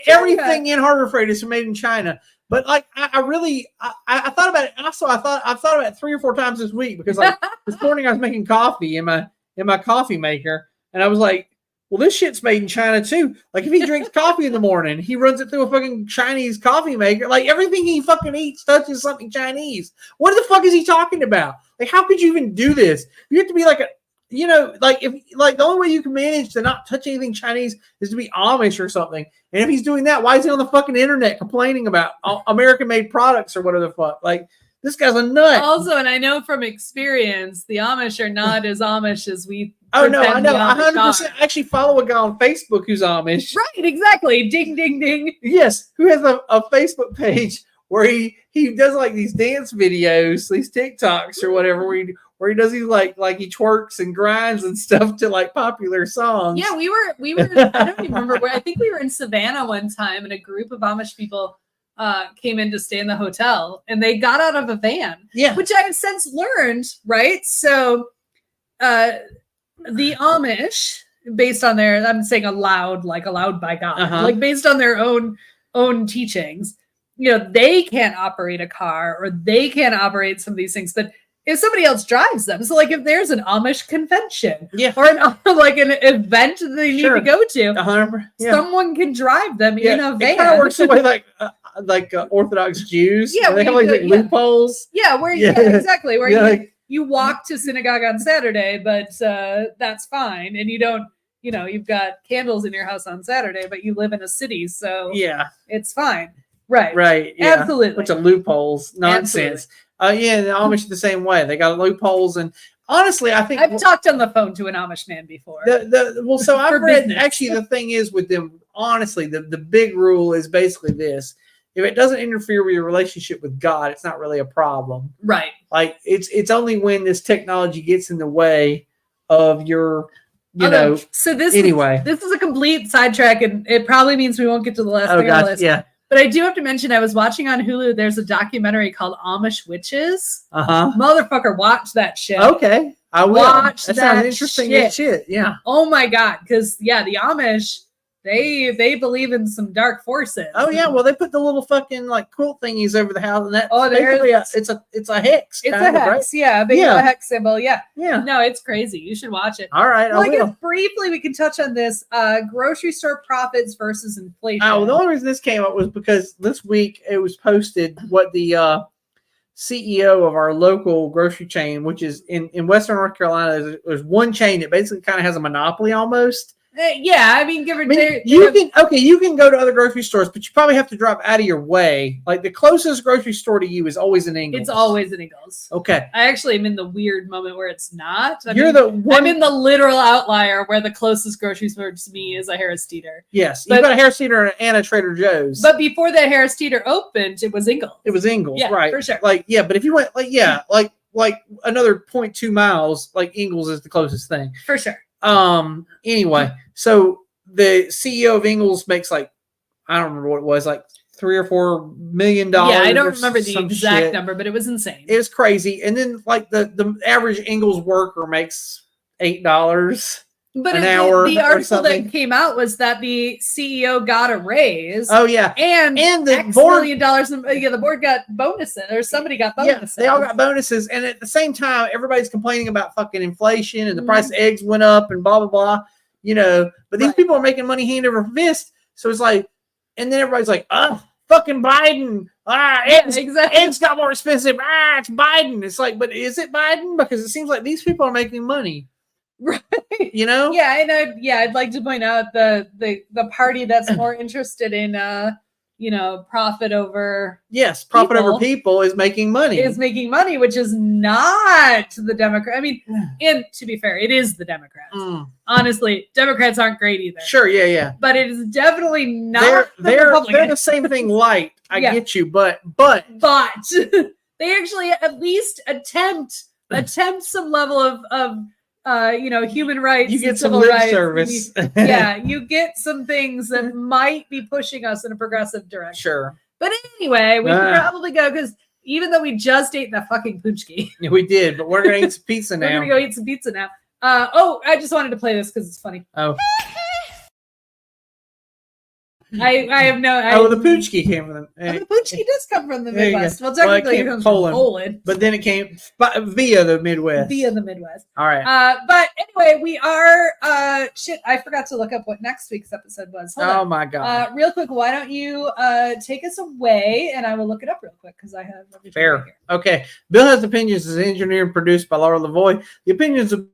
[SPEAKER 2] everything in Harbor Freight is made in China. But like I thought about it. Also, I've thought about it 3 or 4 times this week because like this morning I was making coffee in my coffee maker, and I was like, well, this shit's made in China too. Like if he drinks coffee in the morning, he runs it through a fucking Chinese coffee maker. Like everything he fucking eats touches something Chinese. What the fuck is he talking about? Like how could you even do this? You have to be like the only way you can manage to not touch anything Chinese is to be Amish or something. And if he's doing that, why is he on the fucking internet complaining about American-made products or whatever the fuck? Like, this guy's a nut.
[SPEAKER 1] Also, and I know from experience, the Amish are not as Amish as we.
[SPEAKER 2] Oh no, I know. 100% actually follow a guy on Facebook who's Amish.
[SPEAKER 1] Right, exactly. Ding, ding, ding.
[SPEAKER 2] Yes, who has a Facebook page where he does like these dance videos, these TikToks or whatever, where he does these like he twerks and grinds and stuff to like popular songs.
[SPEAKER 1] Yeah, we were I don't even remember where. I think we were in Savannah one time and a group of Amish people came in to stay in the hotel and they got out of a van.
[SPEAKER 2] Yeah.
[SPEAKER 1] Which I have since learned, right? So the Amish, based on their, I'm saying allowed by God, like based on their own teachings, they can't operate a car or they can't operate some of these things, but if somebody else drives them. So like if there's an Amish convention or an event that they need to go to, someone can drive them in a van.
[SPEAKER 2] It kind of works the way like Orthodox Jews.
[SPEAKER 1] Yeah.
[SPEAKER 2] They have like loopholes.
[SPEAKER 1] Yeah. Exactly. Where you walk to synagogue on Saturday, but that's fine. And you don't, you've got candles in your house on Saturday, but you live in a city. So it's fine. Right.
[SPEAKER 2] Yeah.
[SPEAKER 1] Absolutely.
[SPEAKER 2] Bunch of loopholes. Nonsense. The Amish the same way. They got loopholes, and honestly, I think
[SPEAKER 1] I've talked on the phone to an Amish man before.
[SPEAKER 2] So I've read. Actually, the thing is with them. Honestly, the big rule is basically this: if it doesn't interfere with your relationship with God, it's not really a problem.
[SPEAKER 1] Right.
[SPEAKER 2] Like it's only when this technology gets in the way of your.
[SPEAKER 1] So this is a complete sidetrack, and it probably means we won't get to the last thing on the list.
[SPEAKER 2] Yeah.
[SPEAKER 1] But I do have to mention, I was watching on Hulu, there's a documentary called Amish Witches. Motherfucker, watch that shit.
[SPEAKER 2] Okay. I will.
[SPEAKER 1] Watch
[SPEAKER 2] that sounds interesting as shit. Yeah.
[SPEAKER 1] Oh my God. Because, yeah, the Amish, they believe in some dark forces.
[SPEAKER 2] Oh yeah, well they put the little fucking like quilt thingies over the house, and that it's a hex.
[SPEAKER 1] It's a hex, right? Yeah, a big hex symbol. Yeah,
[SPEAKER 2] yeah.
[SPEAKER 1] No, it's crazy. You should watch it.
[SPEAKER 2] All right,
[SPEAKER 1] well, I guess briefly we can touch on this: grocery store profits versus inflation.
[SPEAKER 2] Oh, the only reason this came up was because this week it was posted what the CEO of our local grocery chain, which is in Western North Carolina, there's one chain that basically kind of has a monopoly almost.
[SPEAKER 1] Yeah, I mean, give or take.
[SPEAKER 2] You can go to other grocery stores, but you probably have to drive out of your way. Like the closest grocery store to you is always in Ingalls.
[SPEAKER 1] It's always in Ingalls.
[SPEAKER 2] Okay.
[SPEAKER 1] I actually am in the weird moment where it's not. I'm in the literal outlier where the closest grocery store to me is a Harris Teeter.
[SPEAKER 2] Yes, you've got a Harris Teeter and a Trader Joe's.
[SPEAKER 1] But before that Harris Teeter opened, it was Ingalls.
[SPEAKER 2] It was Ingalls,
[SPEAKER 1] yeah,
[SPEAKER 2] right?
[SPEAKER 1] For sure.
[SPEAKER 2] But if you went like another 0.2 miles, like Ingalls is the closest thing.
[SPEAKER 1] For sure.
[SPEAKER 2] Anyway, so the CEO of Ingalls makes like, I don't remember what it was, like $3 or $4 million.
[SPEAKER 1] Yeah, I don't remember the exact number, but it was insane.
[SPEAKER 2] It was crazy. And then like the average Ingalls worker makes $8 an hour.
[SPEAKER 1] The article that came out was that the CEO got a raise.
[SPEAKER 2] Oh yeah,
[SPEAKER 1] and the X board, $1 million. The board got bonuses, or somebody got bonuses.
[SPEAKER 2] Yeah, they all got bonuses, and at the same time, everybody's complaining about fucking inflation and the price of eggs went up and blah blah blah. But these people are making money hand over fist. So it's like, and then everybody's like, fucking Biden. Eggs got more expensive. It's Biden. It's like, but is it Biden? Because it seems like these people are making money.
[SPEAKER 1] Right.
[SPEAKER 2] Yeah,
[SPEAKER 1] and I'd like to point out the party that's more interested in profit over
[SPEAKER 2] over people is making money.
[SPEAKER 1] Which is not the Democrat. I mean, and to be fair, it is the Democrats. Honestly, Democrats aren't great either.
[SPEAKER 2] Sure, yeah.
[SPEAKER 1] But it is definitely not
[SPEAKER 2] they're the same thing light. I get you, but
[SPEAKER 1] they actually at least attempt some level of human rights.
[SPEAKER 2] You get some lip service.
[SPEAKER 1] You get some things that might be pushing us in a progressive direction.
[SPEAKER 2] Sure.
[SPEAKER 1] But anyway, we should probably go because even though we just ate that fucking poochki.
[SPEAKER 2] We did, but we're going to eat some pizza now.
[SPEAKER 1] We're going to go eat some pizza now. I just wanted to play this because it's funny.
[SPEAKER 2] Oh.
[SPEAKER 1] I have no.
[SPEAKER 2] The poochki came from them.
[SPEAKER 1] The poochki does come from the Midwest. Well, technically it comes from Poland,
[SPEAKER 2] but then it came via the Midwest.
[SPEAKER 1] All right. But anyway, we are. I forgot to look up what next week's episode was. Hold on.
[SPEAKER 2] My god.
[SPEAKER 1] Real quick, why don't you take us away, and I will look it up real quick because I have everything
[SPEAKER 2] fair.
[SPEAKER 1] Right here.
[SPEAKER 2] Okay. Bill Has Opinions is engineered and produced by Laura Lavoie. The opinions of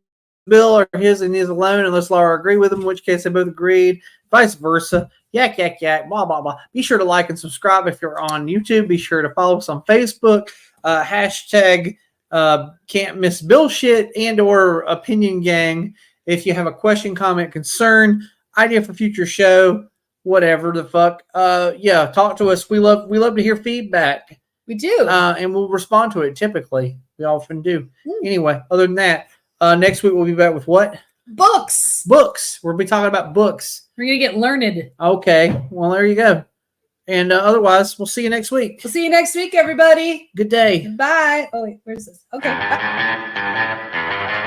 [SPEAKER 2] Bill are his and his alone, unless Laura agree with him, in which case they both agreed. Vice versa. Yak, blah, blah, blah. Be sure to like and subscribe if you're on YouTube. Be sure to follow us on Facebook. Hashtag can't miss Bill shit and or opinion gang. If you have a question, comment, concern, idea for future show, whatever the fuck. Talk to us. We love to hear feedback.
[SPEAKER 1] We do.
[SPEAKER 2] And we'll respond to it typically. We often do. Anyway, other than that, next week we'll be back with what?
[SPEAKER 1] Books.
[SPEAKER 2] We'll be talking about books.
[SPEAKER 1] We're going to get learned.
[SPEAKER 2] Okay. Well, there you go. And otherwise, we'll see you next week.
[SPEAKER 1] We'll see you next week, everybody.
[SPEAKER 2] Good day.
[SPEAKER 1] Bye. Oh, wait. Where's this? Okay. Bye.